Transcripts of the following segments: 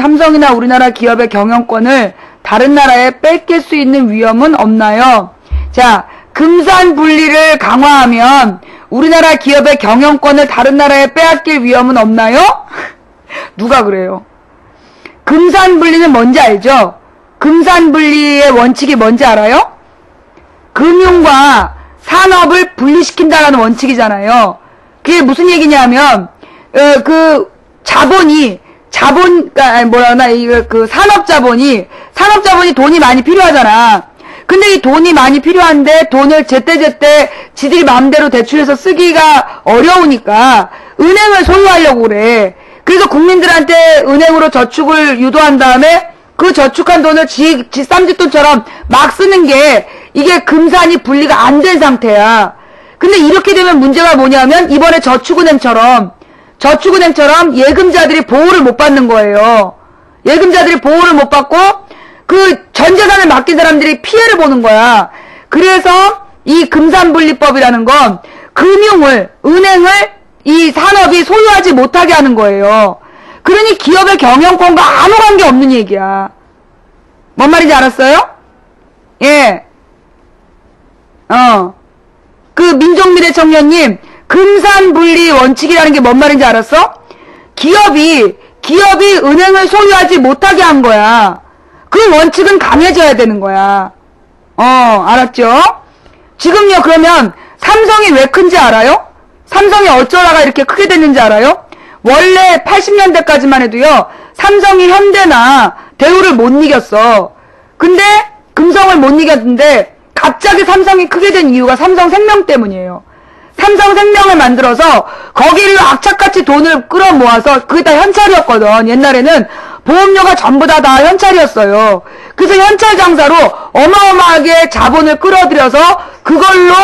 삼성이나 우리나라 기업의 경영권을 다른 나라에 뺏길 수 있는 위험은 없나요? 자, 금산 분리를 강화하면 우리나라 기업의 경영권을 다른 나라에 빼앗길 위험은 없나요? 누가 그래요? 금산 분리는 뭔지 알죠? 금산 분리의 원칙이 뭔지 알아요? 금융과 산업을 분리시킨다라는 원칙이잖아요. 그게 무슨 얘기냐면 그 산업자본이 돈이 많이 필요하잖아. 근데 이 돈이 많이 필요한데 돈을 제때제때 지들이 마음대로 대출해서 쓰기가 어려우니까 은행을 소유하려고 그래. 그래서 국민들한테 은행으로 저축을 유도한 다음에 그 저축한 돈을 지 쌈짓돈처럼 막 쓰는 게 이게 금산이 분리가 안 된 상태야. 근데 이렇게 되면 문제가 뭐냐면 이번에 저축은행처럼 예금자들이 보호를 못 받는 거예요. 예금자들이 보호를 못 받고 그 전 재산을 맡긴 사람들이 피해를 보는 거야. 그래서 이 금산분리법이라는 건 은행을 이 산업이 소유하지 못하게 하는 거예요. 그러니 기업의 경영권과 아무 관계 없는 얘기야. 뭔 말인지 알았어요? 예. 그 민족미래청년님, 금산분리 원칙이라는 게 뭔 말인지 알았어? 기업이 은행을 소유하지 못하게 한 거야. 그 원칙은 강해져야 되는 거야. 알았죠? 지금요, 그러면 삼성이 왜 큰지 알아요? 삼성이 어쩌다가 이렇게 크게 됐는지 알아요? 원래 80년대까지만 해도요, 삼성이 현대나 대우를 못 이겼어. 근데 금성을 못 이겼는데 갑자기 삼성이 크게 된 이유가 삼성생명 때문이에요. 삼성생명을 만들어서 거기를 악착같이 돈을 끌어모아서 그게 다 현찰이었거든. 옛날에는 보험료가 전부 다 현찰이었어요. 그래서 현찰 장사로 어마어마하게 자본을 끌어들여서 그걸로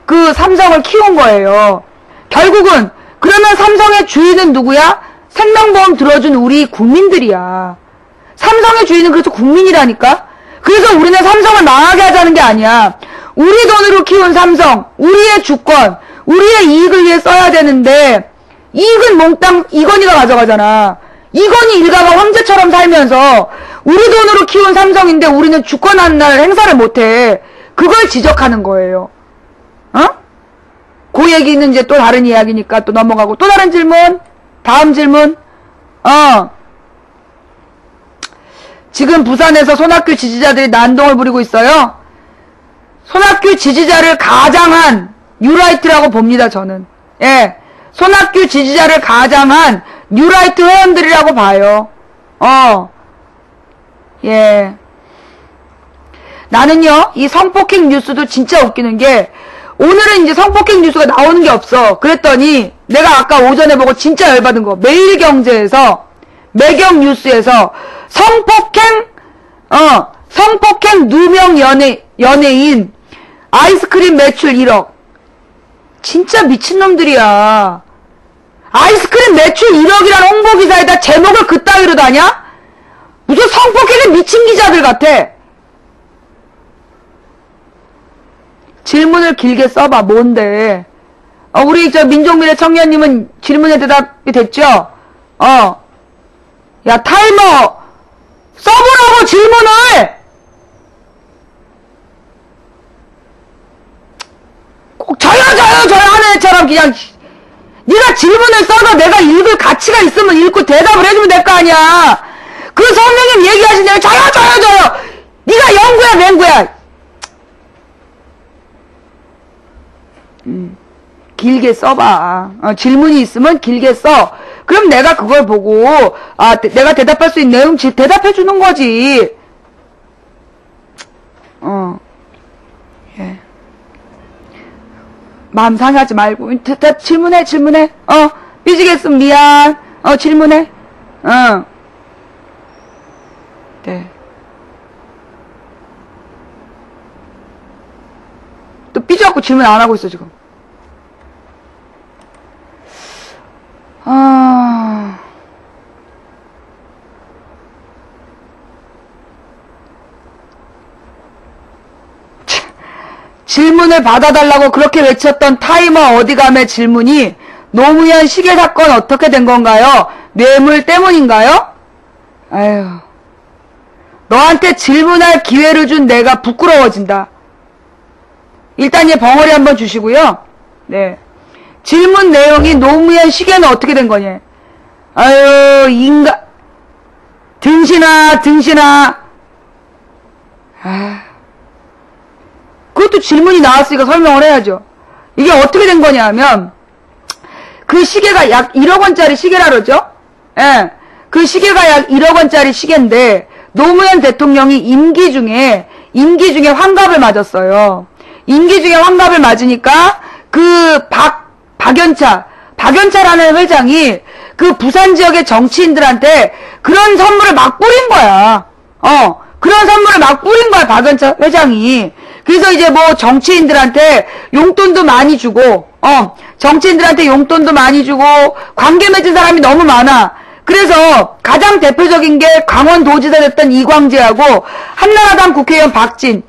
그 삼성을 키운 거예요. 결국은 그러면 삼성의 주인은 누구야? 생명보험 들어준 우리 국민들이야. 삼성의 주인은 그래서 국민이라니까? 그래서 우리는 삼성을 망하게 하자는 게 아니야. 우리 돈으로 키운 삼성, 우리의 주권, 우리의 이익을 위해 써야 되는데 이익은 몽땅 이건희가 가져가잖아. 이건희 일가가 황제처럼 살면서 우리 돈으로 키운 삼성인데 우리는 주권 하나를 행사를 못해. 그걸 지적하는 거예요. 그 얘기는 이제 또 다른 이야기니까 또 넘어가고. 또 다른 질문? 다음 질문. 지금 부산에서 손학규 지지자들이 난동을 부리고 있어요. 손학규 지지자를 가장한 뉴라이트라고 봅니다, 저는. 예. 손학규 지지자를 가장한 뉴라이트 회원들이라고 봐요. 예. 나는요, 이 성폭행 뉴스도 진짜 웃기는 게, 오늘은 이제 성폭행 뉴스가 나오는 게 없어. 그랬더니, 내가 아까 오전에 보고 진짜 열받은 거, 매일경제에서, 매경뉴스에서, 성폭행 누명 연예인, 아이스크림 매출 1억. 진짜 미친놈들이야. 아이스크림 매출 1억이라는 홍보기사에다 제목을 그따위로 다냐? 무슨 성폭행에 미친 기자들 같아. 질문을 길게 써봐. 뭔데? 우리 민족미래 청년님은 질문에 대답이 됐죠? 야, 타이머 써보라고 질문을! 꼭 저요 하는 애처럼 그냥 네가 질문을 써서 내가 읽을 가치가 있으면 읽고 대답을 해주면 될 거 아니야. 그 선생님 얘기하신 대로 저요 네가 영구야 맹구야. 길게 써봐. 질문이 있으면 길게 써. 그럼 내가 그걸 보고 내가 대답할 수 있는 내용 대답해 주는 거지. 예. 마음 상하지 말고 질문해. 삐지겠으면 미안. 질문해. 네. 또 삐져갖고 질문 안 하고 있어 지금. 질문을 받아달라고 그렇게 외쳤던 타이머 어디감의 질문이 노무현 시계 사건 어떻게 된 건가요? 뇌물 때문인가요? 아유, 너한테 질문할 기회를 준 내가 부끄러워진다. 일단 얘 벙어리 한번 주시고요. 네. 질문 내용이 노무현 시계는 어떻게 된 거냐. 아유, 등신아. 아, 그것도 질문이 나왔으니까 설명을 해야죠. 이게 어떻게 된 거냐 하면, 그 시계가 약 1억 원짜리 시계라 그러죠? 예. 그 시계가 약 1억 원짜리 시계인데, 노무현 대통령이 임기 중에 환갑을 맞았어요. 임기 중에 환갑을 맞으니까, 박연차라는 회장이 그 부산 지역의 정치인들한테 그런 선물을 막 뿌린 거야. 그런 선물을 막 뿌린 거야, 박연차 회장이. 그래서 이제 뭐 정치인들한테 용돈도 많이 주고, 정치인들한테 용돈도 많이 주고, 관계 맺은 사람이 너무 많아. 그래서 가장 대표적인 게 강원도지사 됐던 이광재하고 한나라당 국회의원 박진.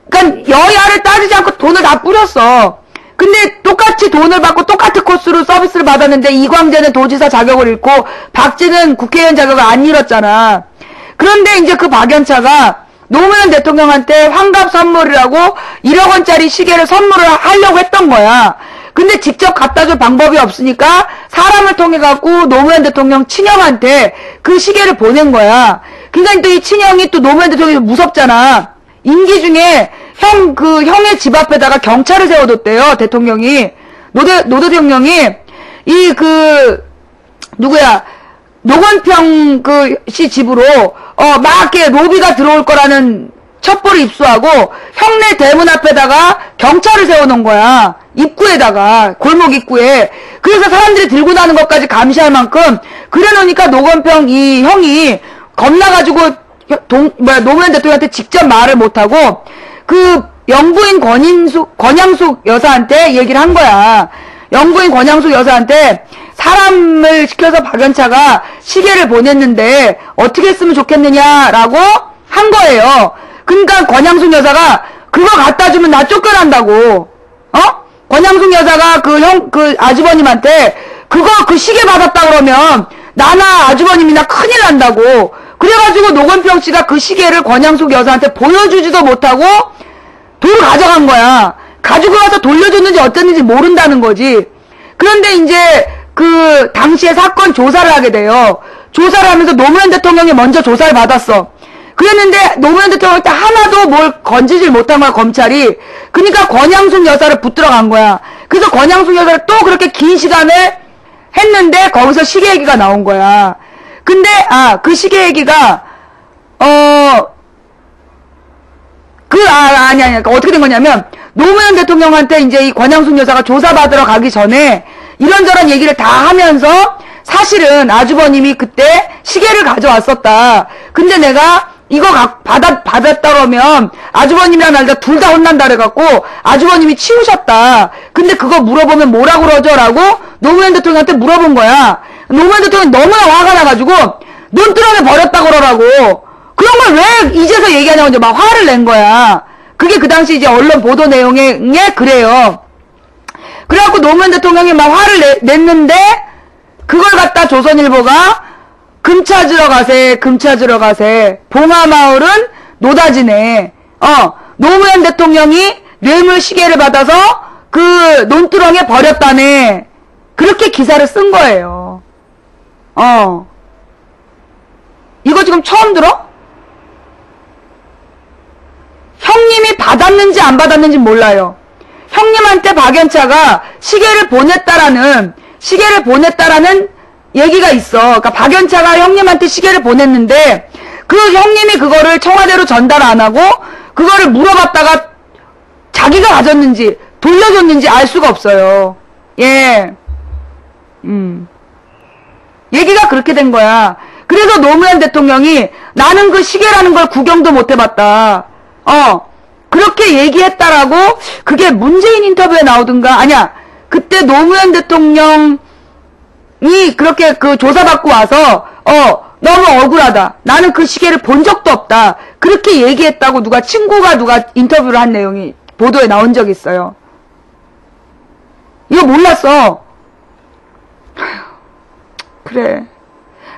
그러니까 여야를 따지지 않고 돈을 다 뿌렸어. 근데 똑같이 돈을 받고 똑같은 코스로 서비스를 받았는데 이광재는 도지사 자격을 잃고 박진은 국회의원 자격을 안 잃었잖아. 그런데 이제 그 박연차가 노무현 대통령한테 환갑 선물이라고 1억 원짜리 시계를 선물을 하려고 했던 거야. 근데 직접 갖다 줄 방법이 없으니까 사람을 통해 갖고 노무현 대통령 친형한테 그 시계를 보낸 거야. 그러니까 또 이 친형이 또 노무현 대통령이 무섭잖아. 임기 중에 형의 집 앞에다가 경찰을 세워뒀대요, 대통령이. 노 대통령이, 노건평 씨 집으로, 막 이렇게 로비가 들어올 거라는 첩보를 입수하고, 형네 대문 앞에다가 경찰을 세워놓은 거야. 입구에다가, 골목 입구에. 그래서 사람들이 들고 나는 것까지 감시할 만큼, 그래 놓으니까 노건평 이 형이 겁나가지고, 노무현 대통령한테 직접 말을 못하고, 그 영부인 권양숙 여사한테 얘기를 한 거야. 영부인 권양숙 여사한테 사람을 시켜서 박연차가 시계를 보냈는데 어떻게 했으면 좋겠느냐라고 한 거예요. 그러니까 권양숙 여사가 그거 갖다 주면 나 쫓겨난다고. 권양숙 여사가 그 아주버님한테 그 시계 받았다 그러면 나나 아주버님이나 큰일 난다고. 그래가지고 노건평 씨가 그 시계를 권양숙 여사한테 보여주지도 못하고 돈을 가져간 거야. 가지고 와서 돌려줬는지 어땠는지 모른다는 거지. 그런데 이제 그 당시에 사건 조사를 하게 돼요. 조사를 하면서 노무현 대통령이 먼저 조사를 받았어. 그랬는데 노무현 대통령 때 하나도 뭘 건지질 못한 거야, 검찰이. 그러니까 권양숙 여사를 붙들어 간 거야. 그래서 권양숙 여사를 또 그렇게 긴 시간을 했는데 거기서 시계 얘기가 나온 거야. 근데 그 시계 얘기가 아니. 그러니까 어떻게 된 거냐면, 노무현 대통령한테 이제 이 권양숙 여사가 조사받으러 가기 전에 이런저런 얘기를 다 하면서 사실은 아주버님이 그때 시계를 가져왔었다. 근데 내가 이거 받았다 그러면 아주버님이랑 나 둘 다 혼난다 그래갖고 아주버님이 치우셨다. 근데 그거 물어보면 뭐라고 그러죠? 라고 노무현 대통령한테 물어본 거야. 노무현 대통령이 너무나 화가 나가지고 논두렁에 버렸다 그러라고. 그런 걸 왜 이제서 얘기하냐고 이제 막 화를 낸 거야. 그게 그 당시 이제 언론 보도 내용에 그래요. 그래갖고 노무현 대통령이 막 화를 냈는데, 그걸 갖다 조선일보가 금 찾으러 가세. 봉하마을은 노다지네. 노무현 대통령이 뇌물 시계를 받아서 그 논두렁에 버렸다네. 그렇게 기사를 쓴 거예요. 이거 지금 처음 들어? 형님이 받았는지 안 받았는지 몰라요. 형님한테 박연차가 시계를 보냈다라는 얘기가 있어. 그러니까 박연차가 형님한테 시계를 보냈는데 그 형님이 그거를 청와대로 전달 안 하고 그거를 물어봤다가 자기가 가졌는지 돌려줬는지 알 수가 없어요. 예. 얘기가 그렇게 된 거야. 그래서 노무현 대통령이 나는 그 시계라는 걸 구경도 못 해봤다. 그렇게 얘기했다라고 그게 문재인 인터뷰에 나오든가 아니야. 그때 노무현 대통령이 그렇게 그 조사받고 와서 너무 억울하다. 나는 그 시계를 본 적도 없다. 그렇게 얘기했다고 누가 인터뷰를 한 내용이 보도에 나온 적이 있어요. 이거 몰랐어. 그래.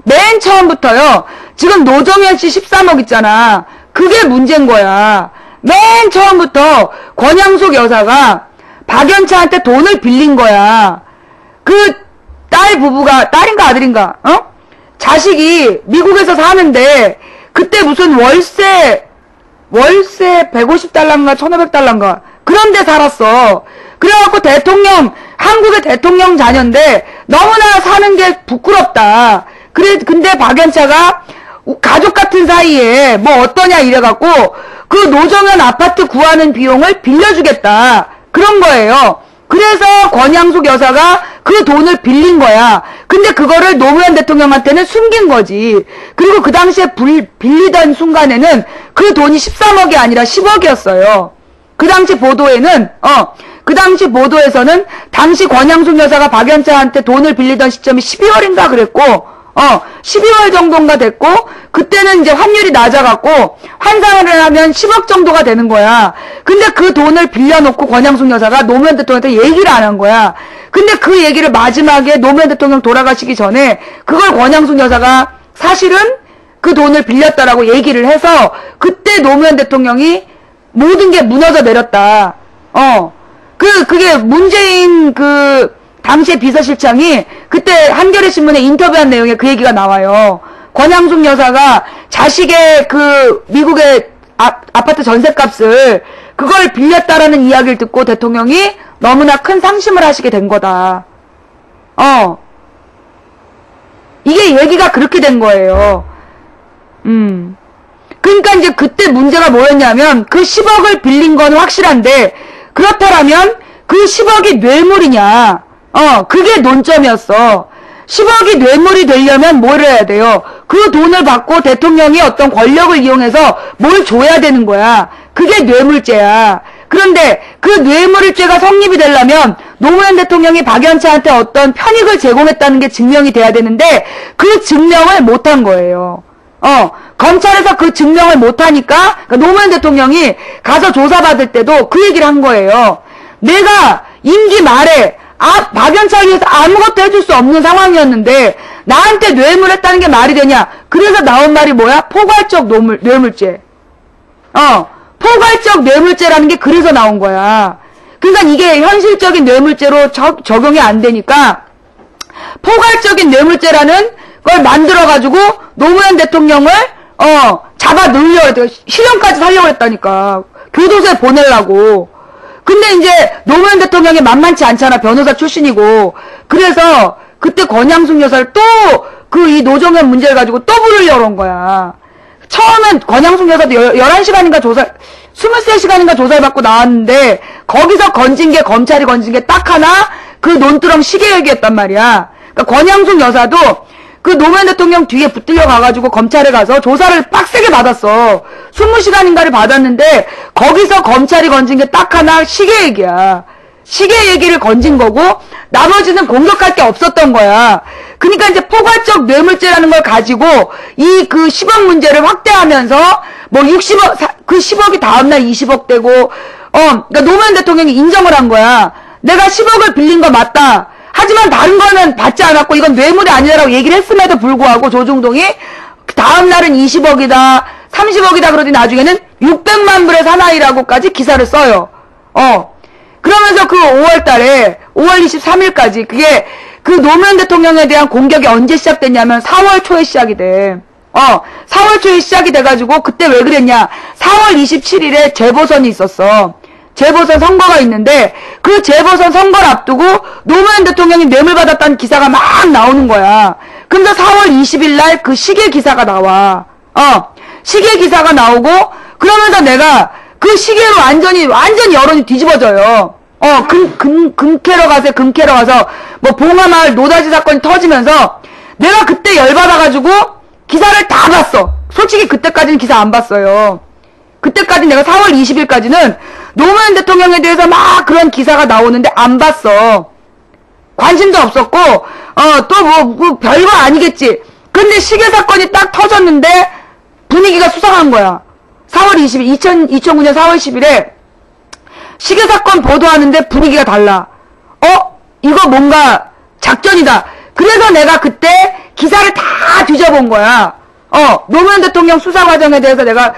맨 처음부터요. 지금 노정현 씨 13억 있잖아. 그게 문제인 거야. 맨 처음부터 권양숙 여사가 박연차한테 돈을 빌린 거야. 그 딸 부부가, 딸인가 아들인가, 자식이 미국에서 사는데, 그때 무슨 월세 150달러인가 1500달러인가 그런데 살았어. 그래갖고 한국의 대통령 자녀인데 너무나 사는 게 부끄럽다. 근데 박연차가 가족 같은 사이에 뭐 어떠냐 이래갖고 그 노정현 아파트 구하는 비용을 빌려주겠다. 그런 거예요. 그래서 권양숙 여사가 그 돈을 빌린 거야. 근데 그거를 노무현 대통령한테는 숨긴 거지. 그리고 그 당시에 빌리던 순간에는 그 돈이 13억이 아니라 10억이었어요. 그 당시 보도에서는 당시 권양숙 여사가 박연차한테 돈을 빌리던 시점이 12월인가 그랬고, 12월 정도인가 됐고, 그때는 이제 환율이 낮아갖고, 환산을 하면 10억 정도가 되는 거야. 근데 그 돈을 빌려놓고 권양숙 여사가 노무현 대통령한테 얘기를 안 한 거야. 근데 그 얘기를 마지막에 노무현 대통령 돌아가시기 전에, 그걸 권양숙 여사가 사실은 그 돈을 빌렸다라고 얘기를 해서, 그때 노무현 대통령이 모든 게 무너져 내렸다. 그게 문재인 당시에 비서실장이 그때 한겨레 신문에 인터뷰한 내용에 그 얘기가 나와요. 권양숙 여사가 자식의 미국의 아파트 전셋값을 그걸 빌렸다라는 이야기를 듣고 대통령이 너무나 큰 상심을 하시게 된 거다. 이게 얘기가 그렇게 된 거예요. 그러니까 이제 그때 문제가 뭐였냐면 그 10억을 빌린 건 확실한데 그렇다면 그 10억이 뇌물이냐. 그게 논점이었어. 10억이 뇌물이 되려면 뭘 해야 돼요? 그 돈을 받고 대통령이 어떤 권력을 이용해서 뭘 줘야 되는 거야. 그게 뇌물죄야. 그런데 그 뇌물죄가 성립이 되려면 노무현 대통령이 박연차한테 어떤 편익을 제공했다는 게 증명이 돼야 되는데 그 증명을 못한 거예요. 검찰에서 그 증명을 못하니까 그러니까 노무현 대통령이 가서 조사받을 때도 그 얘기를 한 거예요. 내가 임기 말에 박연차에 의해서 아무것도 해줄 수 없는 상황이었는데 나한테 뇌물했다는 게 말이 되냐. 그래서 나온 말이 뭐야? 포괄적 뇌물죄. 포괄적 뇌물죄라는 게 그래서 나온 거야. 그러니까 이게 현실적인 뇌물죄로 적용이 안 되니까 포괄적인 뇌물죄라는 걸 만들어가지고 노무현 대통령을 잡아 넣으려고 했대요. 실형까지 살려고 했다니까. 교도소에 보내려고. 근데 이제 노무현 대통령이 만만치 않잖아. 변호사 출신이고. 그래서 그때 권양숙 여사를 또 이 노정현 문제를 가지고 또 부르려고 한 거야. 처음엔 권양숙 여사도 11시간인가 23시간인가 조사를 받고 나왔는데 거기서 검찰이 건진 게 딱 하나 그 논두렁 시계 얘기했단 말이야. 그러니까 권양숙 여사도 그 노무현 대통령 뒤에 붙들려 가가지고 검찰에 가서 조사를 빡세게 받았어. 20시간인가를 받았는데 거기서 검찰이 건진 게 딱 하나 시계 얘기야. 시계 얘기를 건진 거고 나머지는 공격할 게 없었던 거야. 그러니까 이제 포괄적 뇌물죄라는 걸 가지고 이 10억 문제를 확대하면서 뭐 60억 그 10억이 다음날 20억 되고 그러니까 노무현 대통령이 인정을 한 거야. 내가 10억을 빌린 거 맞다. 하지만 다른 거는 받지 않았고 이건 뇌물이 아니라고 얘기를 했음에도 불구하고 조중동이 다음 날은 20억이다 30억이다 그러더니 나중에는 600만 불의 사나이라고까지 기사를 써요. 그러면서 그 5월달에 5월 23일까지 그게 그 노무현 대통령에 대한 공격이 언제 시작됐냐면 4월 초에 시작이 돼. 4월 초에 시작이 돼가지고 그때 왜 그랬냐. 4월 27일에 재보선이 있었어. 재보선 선거가 있는데 그 재보선 선거를 앞두고 노무현 대통령이 뇌물 받았다는 기사가 막 나오는 거야. 그래서 4월 20일 날 그 시계 기사가 나와. 시계 기사가 나오고 그러면서 내가 그 시계로 완전히 여론이 뒤집어져요. 금캐러 가서 뭐 봉화마을 노다지 사건이 터지면서 내가 그때 열받아가지고 기사를 다 봤어. 솔직히 그때까지는 기사 안 봤어요. 그때까지 내가 4월 20일까지는 노무현 대통령에 대해서 막 그런 기사가 나오는데 안 봤어. 관심도 없었고, 또 별거 아니겠지. 근데 시계 사건이 딱 터졌는데 분위기가 수상한 거야. 4월 20일, 2009년 4월 10일에 시계 사건 보도하는데 분위기가 달라. 이거 뭔가 작전이다. 그래서 내가 그때 기사를 다 뒤져본 거야. 노무현 대통령 수사 과정에 대해서 내가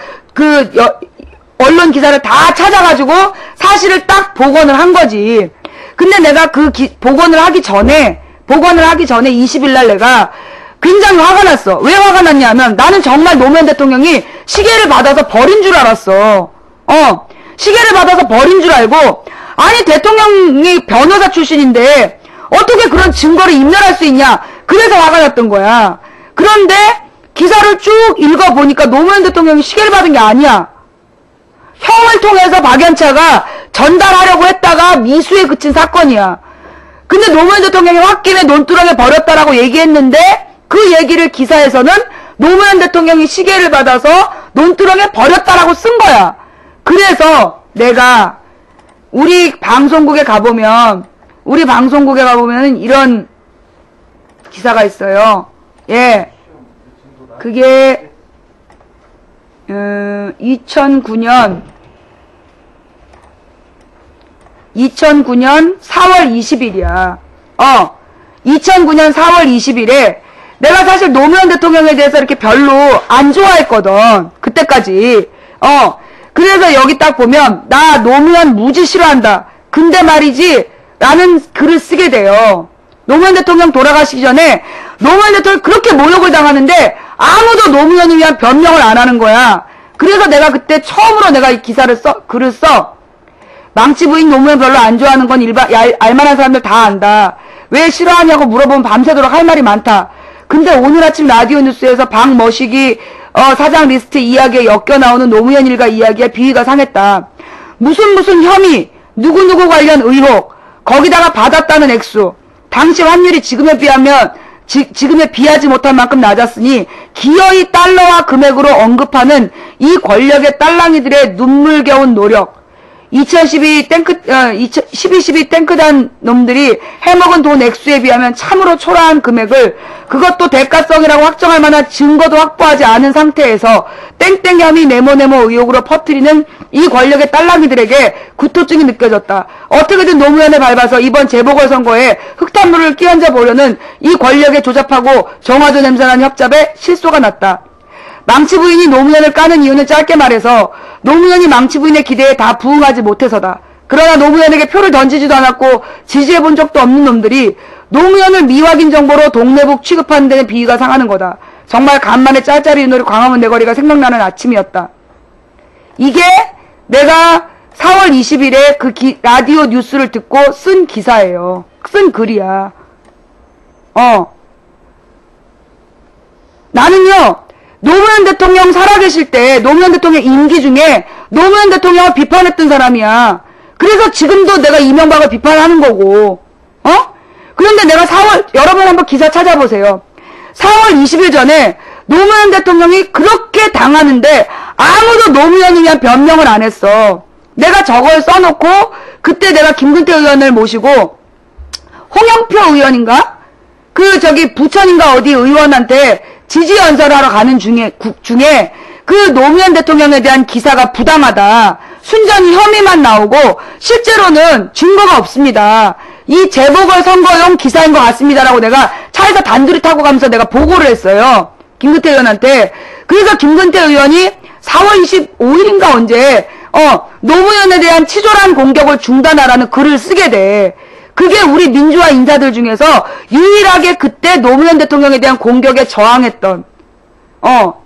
언론 기사를 다 찾아가지고 사실을 딱 복원을 한 거지. 근데 내가 복원을 하기 전에 20일 날 내가 굉장히 화가 났어. 왜 화가 났냐면 나는 정말 노무현 대통령이 시계를 받아서 버린 줄 알았어. 시계를 받아서 버린 줄 알고, 아니 대통령이 변호사 출신인데 어떻게 그런 증거를 인멸할 수 있냐. 그래서 화가 났던 거야. 그런데 기사를 쭉 읽어보니까 노무현 대통령이 시계를 받은 게 아니야. 형을 통해서 박연차가 전달하려고 했다가 미수에 그친 사건이야. 근데 노무현 대통령이 홧김에 논두렁에 버렸다라고 얘기했는데 그 얘기를 기사에서는 노무현 대통령이 시계를 받아서 논두렁에 버렸다라고 쓴 거야. 그래서 내가 우리 방송국에 가보면 이런 기사가 있어요. 예. 그게 2009년 4월 20일이야. 2009년 4월 20일에 내가 사실 노무현 대통령에 대해서 이렇게 별로 안 좋아했거든. 그때까지. 그래서 여기 딱 보면 나 노무현 무지 싫어한다. 근데 말이지 라는 글을 쓰게 돼요. 노무현 대통령 돌아가시기 전에 노무현 대통령이 그렇게 모욕을 당하는데 아무도 노무현을 위한 변명을 안 하는 거야. 그래서 내가 그때 처음으로 내가 이 글을 써. 망치 부인 노무현 별로 안 좋아하는 건 알만한 사람들 다 안다. 왜 싫어하냐고 물어보면 밤새도록 할 말이 많다. 근데 오늘 아침 라디오 뉴스에서 박머시기 사장 리스트 이야기에 엮여 나오는 노무현 일가 이야기에 비위가 상했다. 무슨 혐의, 누구누구 관련 의혹, 거기다가 받았다는 액수. 당시 환율이 지금에 비하지 못할 만큼 낮았으니 기어이 달러와 금액으로 언급하는 이 권력의 딸랑이들의 눈물겨운 노력. 2012 탱크단 놈들이 해먹은 돈 액수에 비하면 참으로 초라한 금액을 그것도 대가성이라고 확정할 만한 증거도 확보하지 않은 상태에서 땡땡 혐의 네모네모 의혹으로 퍼뜨리는 이 권력의 딸랑이들에게 구토증이 느껴졌다. 어떻게든 노무현을 밟아서 이번 재보궐선거에 흙탕물을 끼얹어 보려는 이 권력에 조잡하고 정화조 냄새나는 협잡에 실소가 났다. 망치 부인이 노무현을 까는 이유는 짧게 말해서 노무현이 망치 부인의 기대에 다 부응하지 못해서다. 그러나 노무현에게 표를 던지지도 않았고 지지해본 적도 없는 놈들이 노무현을 미확인 정보로 동네북 취급하는 데는 비위가 상하는 거다. 정말 간만에 짤짤이 윷놀이 광화문 내거리가 생각나는 아침이었다. 이게 내가 4월 20일에 그 라디오 뉴스를 듣고 쓴 기사예요. 쓴 글이야. 나는요, 노무현 대통령 살아계실 때 노무현 대통령 임기 중에 노무현 대통령을 비판했던 사람이야. 그래서 지금도 내가 이명박을 비판하는 거고. 그런데 내가 여러분 한번 기사 찾아보세요. 4월 20일 전에 노무현 대통령이 그렇게 당하는데 아무도 노무현을 위한 변명을 안 했어. 내가 저걸 써놓고 그때 내가 김근태 의원을 모시고 홍영표 의원인가? 부천인가 어디 의원한테 지지 연설하러 가는 중에 그 노무현 대통령에 대한 기사가 부당하다. 순전히 혐의만 나오고 실제로는 증거가 없습니다. 이 재보궐선거용 기사인 것 같습니다라고 내가 차에서 단둘이 타고 가면서 내가 보고를 했어요. 김근태 의원한테. 그래서 김근태 의원이 4월 25일인가 언제 노무현에 대한 치졸한 공격을 중단하라는 글을 쓰게 돼. 그게 우리 민주화 인사들 중에서 유일하게 그때 노무현 대통령에 대한 공격에 저항했던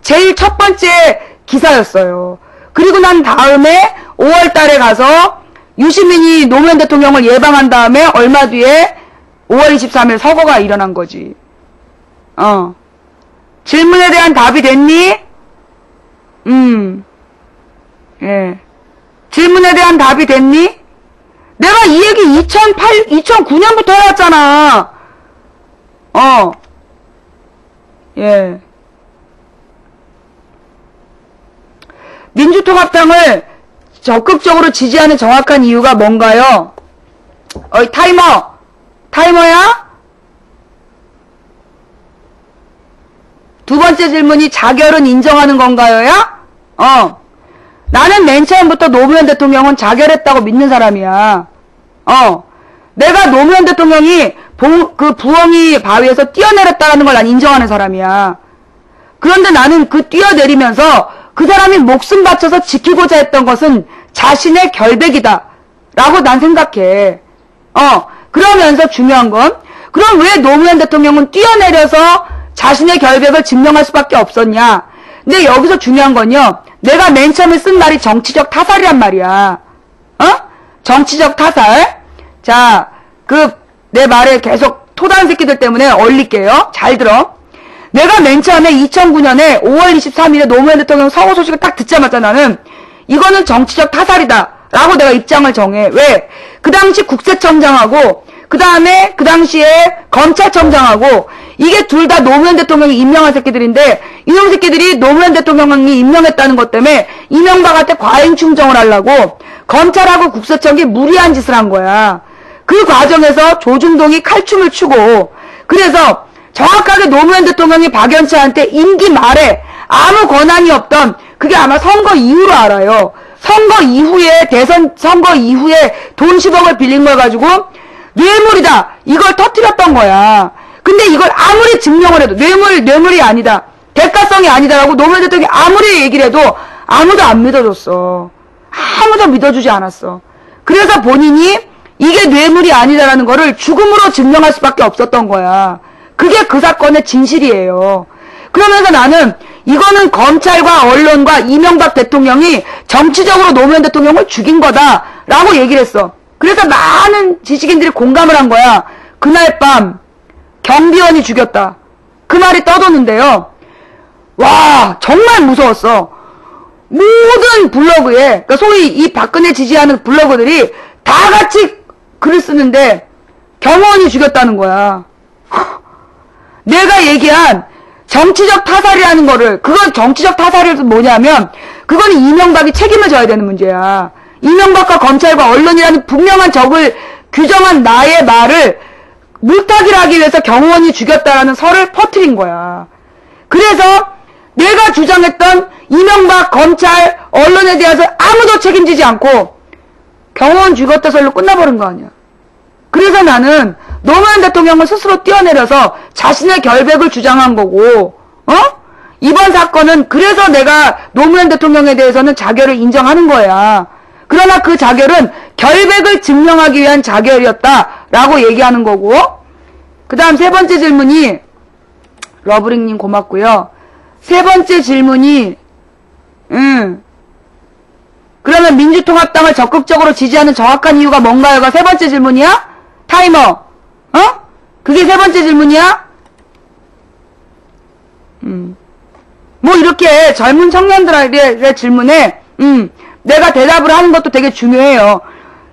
제일 첫 번째 기사였어요. 그리고 난 다음에 5월 달에 가서 유시민이 노무현 대통령을 예방한 다음에 얼마 뒤에 5월 23일 서거가 일어난 거지. 질문에 대한 답이 됐니? 예. 질문에 대한 답이 됐니? 내가 이 얘기 2009년부터 해왔잖아. 예. 민주통합당을 적극적으로 지지하는 정확한 이유가 뭔가요? 타이머야? 두 번째 질문이 자결은 인정하는 건가요?야? 나는 맨 처음부터 노무현 대통령은 자결했다고 믿는 사람이야. 내가 노무현 대통령이 그 부엉이 바위에서 뛰어내렸다는 걸 난 인정하는 사람이야. 그런데 나는 그 뛰어내리면서 그 사람이 목숨 바쳐서 지키고자 했던 것은 자신의 결백이다 라고 난 생각해. 그러면서 중요한 건, 그럼 왜 노무현 대통령은 뛰어내려서 자신의 결백을 증명할 수밖에 없었냐. 근데 여기서 중요한 건요, 내가 맨 처음에 쓴 말이 정치적 타살이란 말이야. 정치적 타살. 자, 내 말에 계속 토다는 새끼들 때문에 얼릴게요. 잘 들어. 내가 맨 처음에 2009년에 5월 23일에 노무현 대통령 서거 소식을 딱 듣자마자 나는 이거는 정치적 타살이다 라고 내가 입장을 정해. 왜? 그 당시 국세청장하고 그 다음에 그 당시에 검찰청장하고 이게 둘 다 노무현 대통령이 임명한 새끼들인데 이놈 새끼들이 노무현 대통령이 임명했다는 것 때문에 이명박한테 과잉 충정을 하려고 검찰하고 국세청이 무리한 짓을 한 거야. 그 과정에서 조중동이 칼춤을 추고, 그래서 정확하게 노무현 대통령이 박연차한테 임기 말에 아무 권한이 없던, 그게 아마 선거 이후로 알아요. 선거 이후에, 대선 선거 이후에 돈 10억을 빌린 걸 가지고 뇌물이다 이걸 터뜨렸던 거야. 근데 이걸 아무리 증명을 해도 뇌물이 아니다, 대가성이 아니다라고 노무현 대통령이 아무리 얘기를 해도 아무도 안 믿어줬어. 아무도 믿어주지 않았어. 그래서 본인이 이게 뇌물이 아니다라는 거를 죽음으로 증명할 수밖에 없었던 거야. 그게 그 사건의 진실이에요. 그러면서 나는 이거는 검찰과 언론과 이명박 대통령이 정치적으로 노무현 대통령을 죽인 거다라고 얘기를 했어. 그래서 많은 지식인들이 공감을 한 거야. 그날 밤 경비원이 죽였다, 그 말이 떠도는데요. 와, 정말 무서웠어. 모든 블로그에, 그러니까 소위 이 박근혜 지지하는 블로그들이 다 같이 글을 쓰는데 경호원이 죽였다는 거야. 내가 얘기한 정치적 타살이라는 거를, 그건 정치적 타살이 뭐냐면 그건 이명박이 책임을 져야 되는 문제야. 이명박과 검찰과 언론이라는 분명한 적을 규정한 나의 말을 물타기를 하기 위해서 경호원이 죽였다라는 설을 퍼뜨린 거야. 그래서 내가 주장했던 이명박, 검찰, 언론에 대해서 아무도 책임지지 않고 경호원 죽였다 설로 끝나버린 거 아니야. 그래서 나는 노무현 대통령은 스스로 뛰어내려서 자신의 결백을 주장한 거고, 이번 사건은 그래서 내가 노무현 대통령에 대해서는 자결을 인정하는 거야. 그러나 그 자결은 결백을 증명하기 위한 자결이었다라고 얘기하는 거고, 그 다음 세 번째 질문이, 러브링님 고맙고요. 세 번째 질문이, 그러면 민주통합당을 적극적으로 지지하는 정확한 이유가 뭔가요가 세 번째 질문이야? 타이머, 그게 세 번째 질문이야? 뭐 이렇게 젊은 청년들의 질문에, 내가 대답을 하는 것도 되게 중요해요.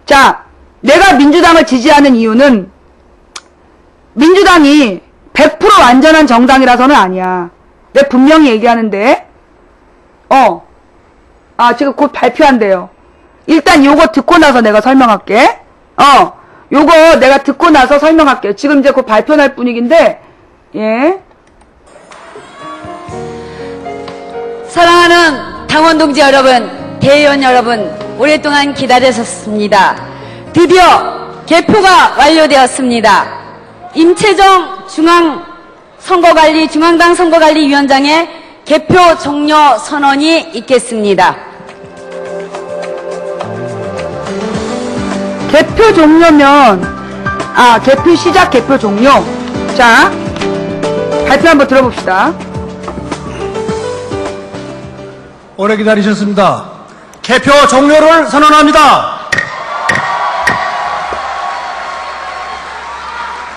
자, 내가 민주당을 지지하는 이유는 민주당이 100% 완전한 정당이라서는 아니야. 내가 분명히 얘기하는데, 지금 곧 발표한대요. 일단 요거 듣고 나서 내가 설명할게. 요거 내가 듣고 나서 설명할게요. 지금 이제 곧 발표 날 분위기인데, 예. 사랑하는 당원 동지 여러분, 대의원 여러분, 오랫동안 기다리셨습니다. 드디어 개표가 완료되었습니다. 임채정 중앙당 선거관리위원장의 개표 종료 선언이 있겠습니다. 개표 종료면, 개표 시작, 개표 종료. 자, 발표 한번 들어봅시다. 오래 기다리셨습니다. 개표 종료를 선언합니다.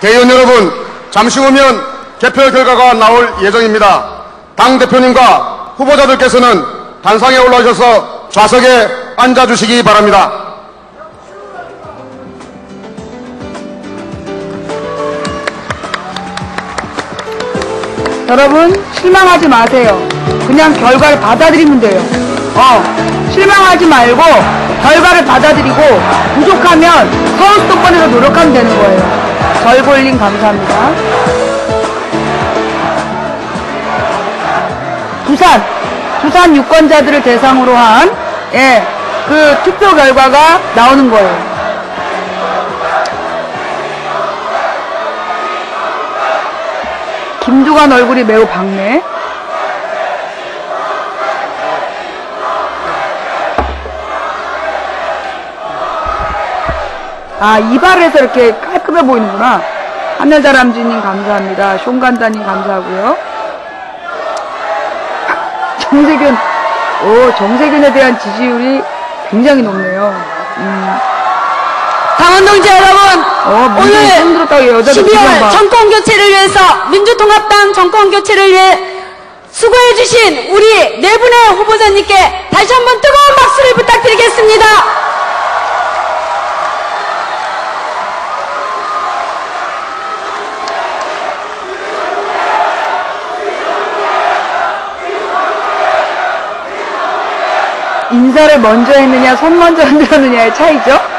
대의원 여러분, 잠시 후면 개표 결과가 나올 예정입니다. 당대표님과 후보자들께서는 단상에 올라오셔서 좌석에 앉아주시기 바랍니다. 여러분, 실망하지 마세요. 그냥 결과를 받아들이면 돼요. 실망하지 말고 결과를 받아들이고 부족하면 서울 수도권에서 노력하면 되는 거예요. 절골님 감사합니다. 부산 유권자들을 대상으로 한, 그 투표 결과가 나오는 거예요. 김두관 얼굴이 매우 밝네. 아, 이발에서 이렇게 깔끔해 보이는구나. 하늘다람쥐님 감사합니다. 숑간다님 감사하고요. 정세균에 대한 지지율이 굉장히 높네요. 당원동지 여러분, 오늘 12월 정권교체를 위해서, 민주통합당 정권교체를 위해 수고해주신 우리 네 분의 후보자님께 다시 한번 뜨거운 박수를 부탁드리겠습니다. 인사를 먼저 했느냐, 손 먼저 흔들었느냐의 차이죠?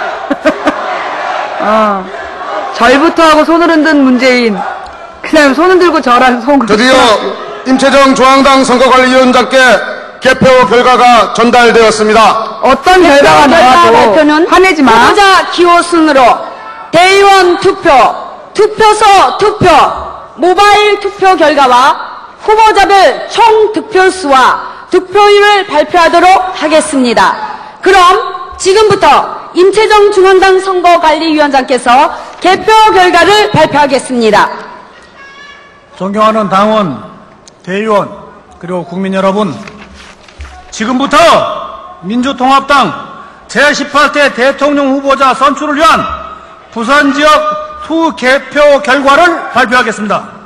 절부터 하고 손을 흔든 문재인. 그 다음에 손 흔들고 저랑 손 드디어 임채정 중앙당 선거관리위원장께 개표 결과가 전달되었습니다. 어떤 결과가 나와도 발표는 화내지 마. 후보자 기호 순으로 대의원 투표, 투표소 투표, 모바일 투표 결과와 후보자별 총 득표수와 득표율을 발표하도록 하겠습니다. 그럼 지금부터 임채정 중앙당 선거관리위원장께서 개표 결과를 발표하겠습니다. 존경하는 당원, 대의원, 그리고 국민 여러분, 지금부터 민주통합당 제18대 대통령 후보자 선출을 위한 부산지역 투 개표 결과를 발표하겠습니다.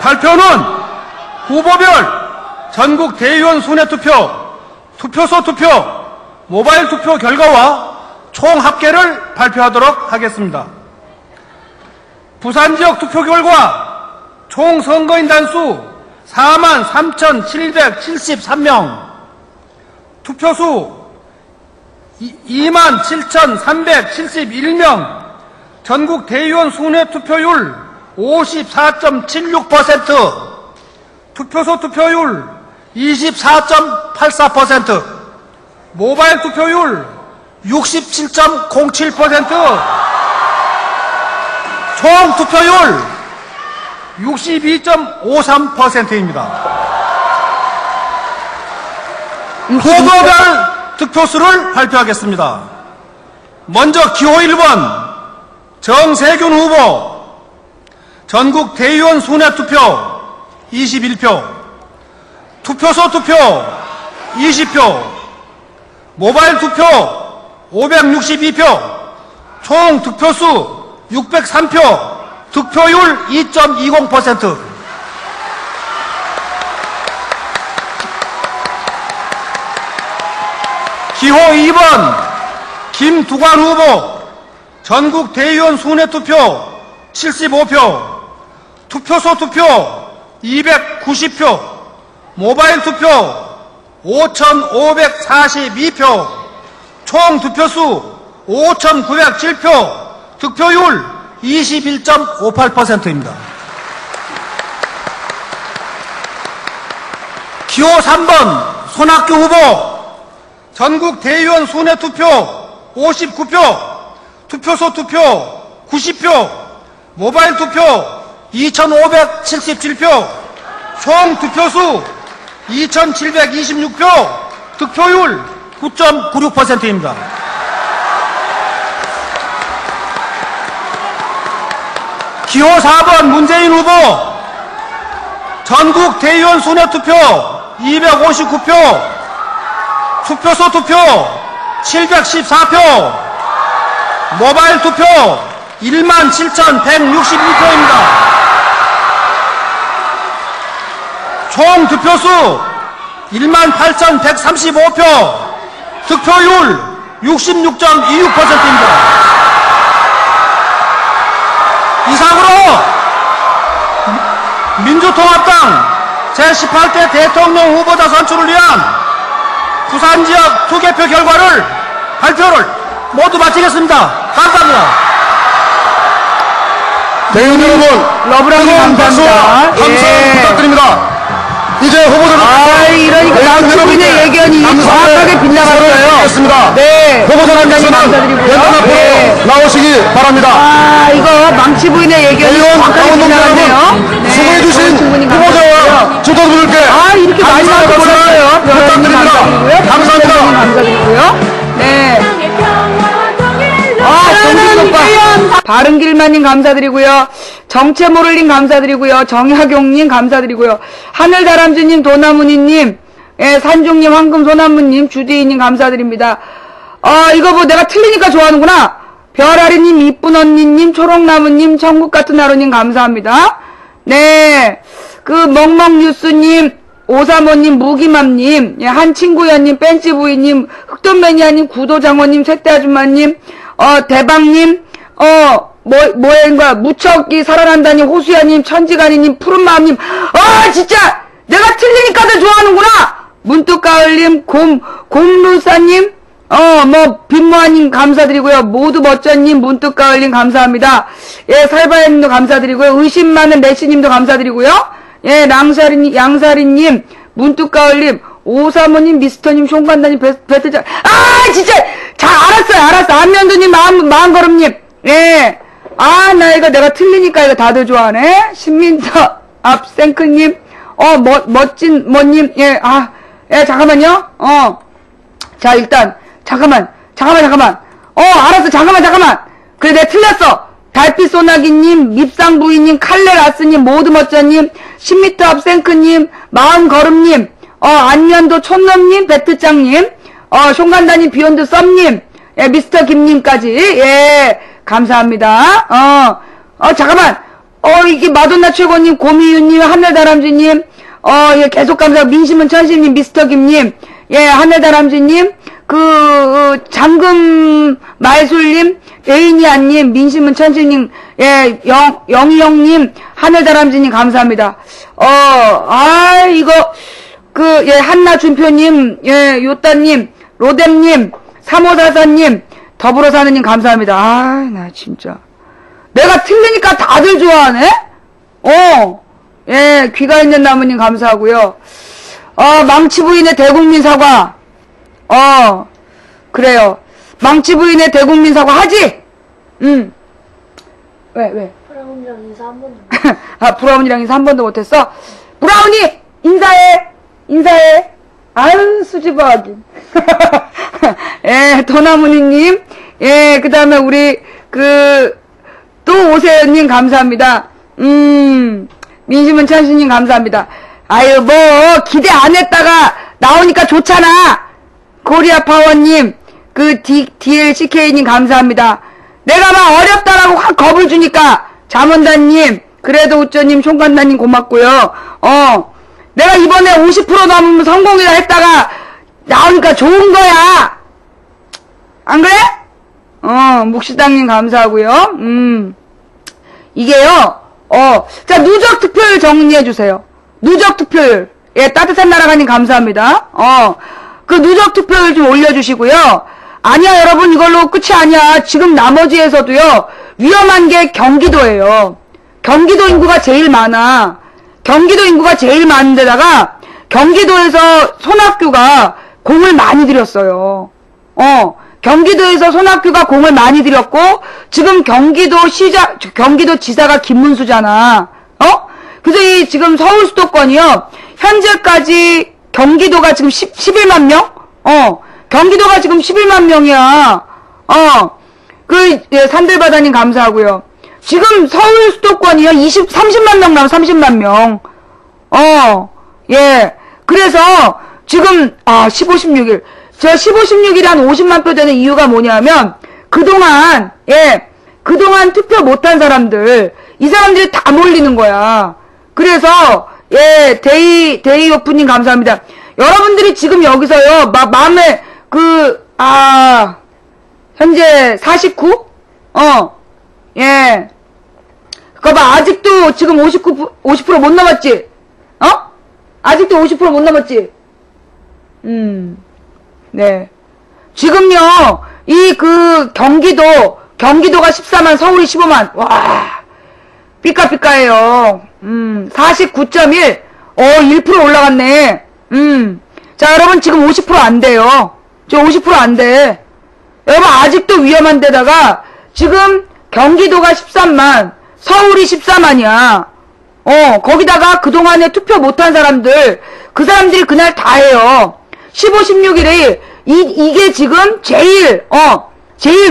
발표는 후보별 전국 대의원 순회투표, 투표소 투표, 모바일 투표 결과와 총 합계를 발표하도록 하겠습니다. 부산지역 투표 결과 총 선거인 단수 43,773명, 투표수 27,371명, 전국 대의원 순회투표율 54.76%, 투표소 투표율 24.84%, 모바일 투표율 67.07%, 총 투표율 62.53%입니다. 후보별 득표수를 발표하겠습니다. 먼저 기호 1번 정세균 후보, 전국 대의원 순회투표 21표, 투표소 투표 20표, 모바일 투표 562표, 총 득표수 603표, 득표율 2.20%. 기호 2번 김두관 후보, 전국 대의원 순회투표 75표, 투표소 투표 290표, 모바일 투표 5,542표, 총 득표수 5,907표, 득표율 21.58%입니다. 기호 3번 손학규 후보, 전국 대의원 순회투표 59표, 투표소 투표 90표, 모바일 투표 2,577표, 총 득표수 2,726표, 득표율 9.96%입니다. 기호 4번 문재인 후보, 전국 대의원 순회투표 259표, 투표소 투표 714표, 모바일 투표 17,162표입니다. 총 득표수 18,135표, 득표율 66.26%입니다. 이상으로 민주통합당 제18대 대통령 후보자 선출을 위한 부산지역 투개표 결과를 발표를 모두 마치겠습니다. 감사합니다. 대의원 여러분, 러브라님 뜨거운 박수 감사합니다. 함성 부탁드립니다. 이제 후보자들 이러니까 남치부인의 예견이 정확하게 빗나갔어요. 네. 후보자님께서는 대선 앞으로 나오시기 바랍니다. 이거 망치부인의 예견이 정확하게 빗나갔네요. 수고해주신 후보자와 주도들께 이렇게 많이 나올 줄 몰랐어요. 부탁드립니다. 감사합니다. 감사드리고요. 네. 정신똑바 바른길만님 감사드리고요. 정체모를님 감사드리고요. 정약용님 감사드리고요. 하늘다람쥐님, 도나무니님, 산중님, 황금소나무님, 주디님 감사드립니다. 이거 뭐 내가 틀리니까 좋아하는구나. 별아리님, 이쁜 언니님, 초록나무님, 천국같은 하루님 감사합니다. 네. 멍멍뉴스님, 오사모님, 무기맘님, 한친구연님, 뺀찌부이님, 흑돈매니아님, 구도장원님, 쇠떼아줌마님, 대방님, 뭐인가, 무척이 살아난다님, 호수야님, 천지간이님, 푸른마음님, 진짜! 내가 틀리니까도 좋아하는구나! 문득가을님, 곰루사님, 빈모아님 감사드리고요. 모두 멋져님, 문득가을님 감사합니다. 살바야님도 감사드리고요. 의심 많은 레시님도 감사드리고요. 양사리님, 문득가을님, 오사모님, 미스터님, 송간다님, 베트장, 진짜! 알았어. 안면도님, 마음걸음님, 나 이거 내가 틀리니까 이거 다들 좋아하네. 신민서, 앞생크님, 멋진, 뭐님, 잠깐만요. 자, 일단, 잠깐만. 알았어, 잠깐만. 그래, 내가 틀렸어. 달빛 소나기님, 밉상부이님, 칼레라스님, 모두 멋져님, 10m 앞 생크님, 마음걸음님, 안면도 촌놈님, 베트짱님, 송간다님, 비욘드 썸님, 미스터 김님까지, 감사합니다. 잠깐만. 이게 마돈나 최고님, 고미유님, 하늘다람쥐님, 계속 감사하고, 민심은 천심님, 미스터 김님, 하늘다람쥐님, 잠금 말술님, 에이니아님, 민심은 천심님, 영희영님, 하늘다람쥐님, 감사합니다. 한나준표님, 요따님, 로뎀님, 3544님, 더불어사는님, 감사합니다. 나 진짜. 내가 틀리니까 다들 좋아하네? 귀가 있는 나무님, 감사하고요. 망치부인의 대국민 사과. 그래요. 망치부인의 대국민 사과 하지? 왜? 브라운이랑 인사 한 번도 못 브라운이랑 인사 한 번도 못했어? 브라운이! 인사해. 아유, 수줍어하긴. 도나무니님. 그 다음에 우리, 또 오세연님 감사합니다. 민심은 찬수님 감사합니다. 기대 안 했다가 나오니까 좋잖아. 코리아 파워님, DLCK님 감사합니다. 내가 막 어렵다라고 확 겁을 주니까, 자문단님, 그래도 우쩌님, 총관단님 고맙고요. 내가 이번에 50% 넘으면 성공이라 했다가, 나오니까 좋은 거야! 안 그래? 묵시당님 감사하고요. 이게요, 자, 누적 투표율 정리해주세요. 누적 투표율. 따뜻한 나라가님 감사합니다. 누적 투표율 좀 올려주시고요. 아니야, 여러분, 이걸로 끝이 아니야. 지금 나머지에서도요, 위험한 게 경기도예요. 경기도 인구가 제일 많아. 경기도 인구가 제일 많은데다가, 경기도에서 손학규가 공을 많이 들였어요. 경기도에서 손학규가 공을 많이 들였고, 지금 경기도지사가 김문수잖아. 그래서 지금 서울 수도권이요, 현재까지 경기도가 지금 11만 명? 경기도가 지금 11만 명이야. 산들바다님 감사하고요. 지금 서울 수도권이요, 30만 명 나와, 30만 명. 그래서, 지금, 15, 16일. 저 15, 16일에 한 50만 표 되는 이유가 뭐냐면, 그동안 투표 못한 사람들, 이 사람들이 다 몰리는 거야. 그래서, 데이 오프닝 감사합니다. 여러분들이 지금 여기서요, 마음에, 현재 49? 그거 봐, 아직도 지금 50% 못 넘었지? 아직도 50% 못 넘었지? 네. 지금요, 경기도가 14만, 서울이 15만. 와, 삐까삐까해요. 49.1. 1% 올라갔네. 자, 여러분, 지금 50% 안 돼요. 지금 50% 안 돼. 여러분, 아직도 위험한 데다가, 지금 경기도가 13만, 서울이 14만이야. 거기다가 그동안에 투표 못한 사람들, 그 사람들이 그날 다 해요. 15, 16일에, 이게 지금 제일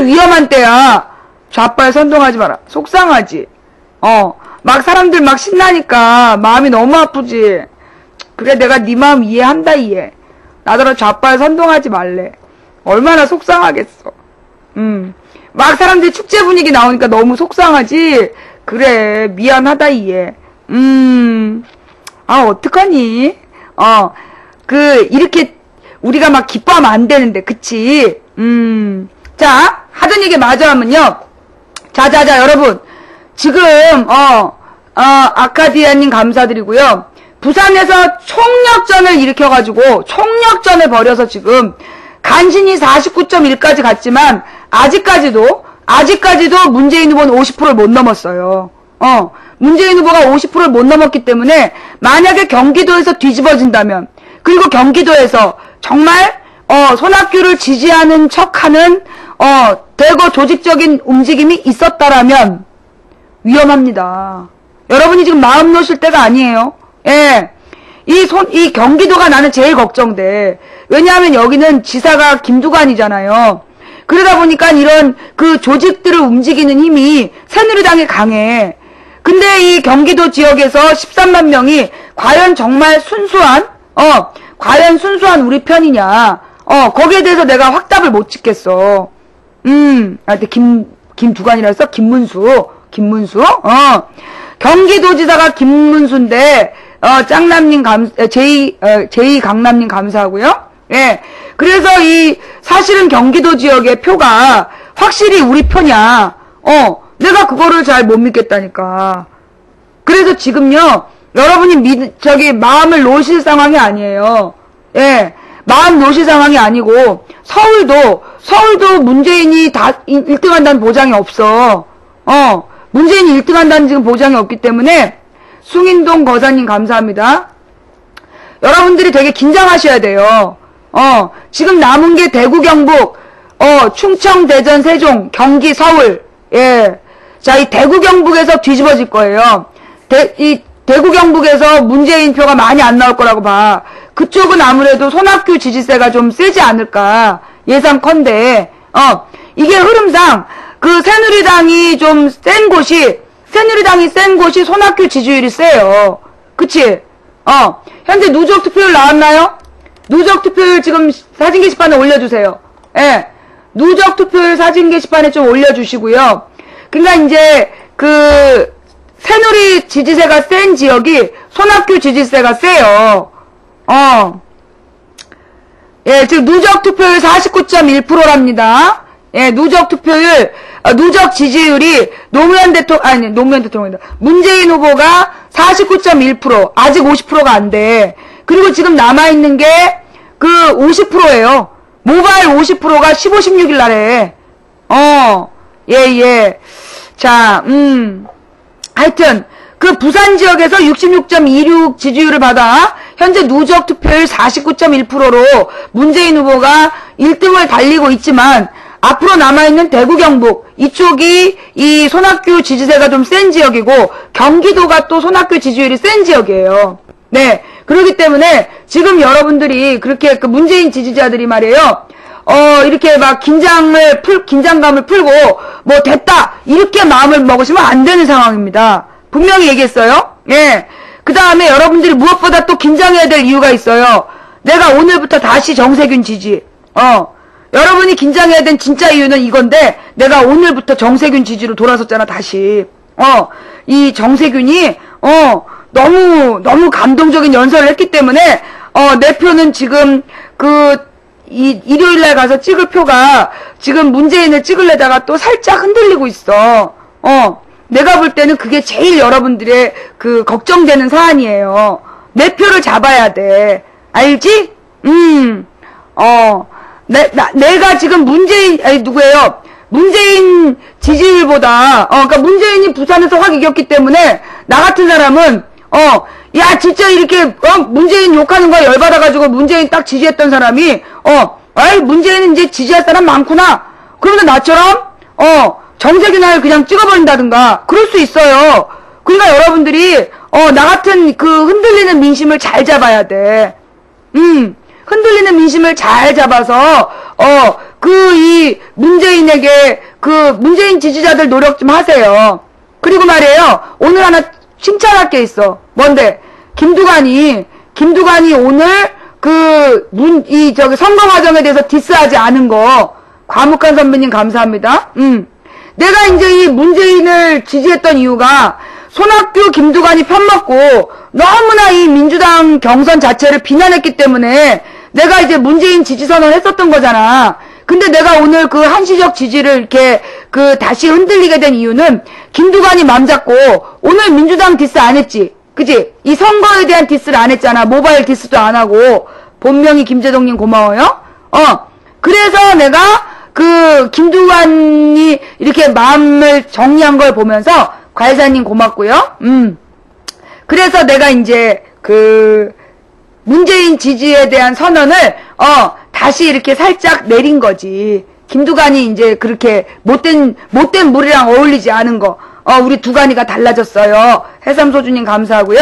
위험한 때야. 좌빨 선동하지 마라. 속상하지. 막 사람들 막 신나니까 마음이 너무 아프지. 그래, 내가 네 마음 이해한다, 이해. 나더러 좌빨 선동하지 말래. 얼마나 속상하겠어. 막 사람들이 축제 분위기 나오니까 너무 속상하지. 그래, 미안하다, 이해. 어떡하니? 이렇게 우리가 막 기뻐하면 안 되는데, 그치? 자, 하던 얘기 마저 하면요. 자, 여러분. 지금, 아카디아님 감사드리고요. 부산에서 총력전을 일으켜가지고, 총력전을 벌여서 지금, 간신히 49.1까지 갔지만, 아직까지도 문재인 후보는 50%를 못 넘었어요. 문재인 후보가 50%를 못 넘었기 때문에, 만약에 경기도에서 뒤집어진다면, 그리고 경기도에서 정말, 손학규를 지지하는 척하는, 대거 조직적인 움직임이 있었다라면, 위험합니다. 여러분이 지금 마음 놓으실 때가 아니에요. 예. 이 경기도가 나는 제일 걱정돼. 왜냐하면 여기는 지사가 김두관이잖아요. 그러다 보니까 이런 그 조직들을 움직이는 힘이 새누리당이 강해. 근데 이 경기도 지역에서 13만 명이 과연 정말 과연 순수한 우리 편이냐. 거기에 대해서 내가 확답을 못 짓겠어. 김두관이라 했어? 김문수. 경기도지사가 김문수인데, 짱남님 제2 강남님 감사하고요. 예. 그래서 사실은 경기도 지역의 표가 확실히 우리 편이야. 내가 그거를 잘 못 믿겠다니까. 그래서 지금요, 여러분이 마음을 놓으실 상황이 아니에요. 예. 마음 놓으실 상황이 아니고, 서울도 문재인이 1등 한다는 보장이 없어. 문재인이 1등 한다는 지금 보장이 없기 때문에, 숭인동 거사님 감사합니다. 여러분들이 되게 긴장하셔야 돼요. 지금 남은 게 대구, 경북, 충청, 대전, 세종, 경기, 서울. 예. 자, 이 대구, 경북에서 뒤집어질 거예요. 대구, 경북에서 문재인 표가 많이 안 나올 거라고 봐. 그쪽은 아무래도 손학규 지지세가 좀 세지 않을까. 예상컨대. 이게 흐름상, 새누리당이 좀 새누리당이 센 곳이 손학규 지지율이 세요. 그치? 현재 누적 투표율 나왔나요? 누적 투표율 지금 사진 게시판에 올려주세요. 예. 누적 투표율 사진 게시판에 좀 올려주시고요. 그러니까 이제, 새누리 지지세가 센 지역이 손학규 지지세가 세요. 예, 지금 누적 투표율 49.1%랍니다. 예, 누적 투표율, 누적 지지율이 노무현 대통령이다. 문재인 후보가 49.1%, 아직 50%가 안 돼. 그리고 지금 남아있는 게 50%예요. 모바일 50%가 15, 16일 날에. 예. 자, 하여튼, 부산 지역에서 66.26 지지율을 받아, 현재 누적 투표율 49.1%로 문재인 후보가 1등을 달리고 있지만, 앞으로 남아있는 대구, 경북, 이쪽이 이 손학규 지지세가 좀 센 지역이고, 경기도가 또 손학규 지지율이 센 지역이에요. 네. 그렇기 때문에, 지금 여러분들이 그렇게 문재인 지지자들이 말이에요, 이렇게 막 긴장감을 풀고, 됐다! 이렇게 마음을 먹으시면 안 되는 상황입니다. 분명히 얘기했어요. 예. 그 다음에 여러분들이 무엇보다 또 긴장해야 될 이유가 있어요. 내가 오늘부터 다시 정세균 지지. 여러분이 긴장해야 된 진짜 이유는 이건데, 내가 오늘부터 정세균 지지로 돌아섰잖아, 다시. 이 정세균이, 너무 감동적인 연설을 했기 때문에, 내 표는 지금, 일요일날 가서 찍을 표가, 지금 문재인을 찍으려다가 또 살짝 흔들리고 있어. 내가 볼 때는 그게 제일 여러분들의 걱정되는 사안이에요. 내 표를 잡아야 돼. 알지? 내가 지금 누구예요? 문재인 지지율보다, 그러니까 문재인이 부산에서 확 이겼기 때문에, 나 같은 사람은, 야, 진짜 이렇게, 문재인 욕하는 거에 열받아가지고 문재인 딱 지지했던 사람이, 아이, 문재인은 이제 지지할 사람 많구나. 그러면 나처럼, 정세균을 그냥 찍어버린다든가, 그럴 수 있어요. 그러니까 여러분들이, 나 같은 그 흔들리는 민심을 잘 잡아야 돼. 흔들리는 민심을 잘 잡아서, 이 문재인에게, 문재인 지지자들 노력 좀 하세요. 그리고 말이에요, 오늘 하나 칭찬할 게 있어. 뭔데? 김두관이 오늘 선거 과정에 대해서 디스하지 않은 거, 과묵한 선배님 감사합니다. 내가 이제 이 문재인을 지지했던 이유가, 손학규, 김두관이 편먹고, 너무나 이 민주당 경선 자체를 비난했기 때문에, 내가 이제 문재인 지지 선언을 했었던 거잖아. 근데 내가 오늘 그 한시적 지지를 이렇게, 다시 흔들리게 된 이유는, 김두관이 맘 잡고, 오늘 민주당 디스 안 했지? 그치? 이 선거에 대한 디스를 안 했잖아. 모바일 디스도 안 하고, 본명이 김재동님 고마워요? 그래서 내가, 김두관이 이렇게 마음을 정리한 걸 보면서, 과외사님 고맙고요. 그래서 내가 이제, 문재인 지지에 대한 선언을, 다시 이렇게 살짝 내린 거지. 김두관이 이제 그렇게 못된 물이랑 어울리지 않은 거. 우리 두관이가 달라졌어요. 해삼소주님 감사하고요.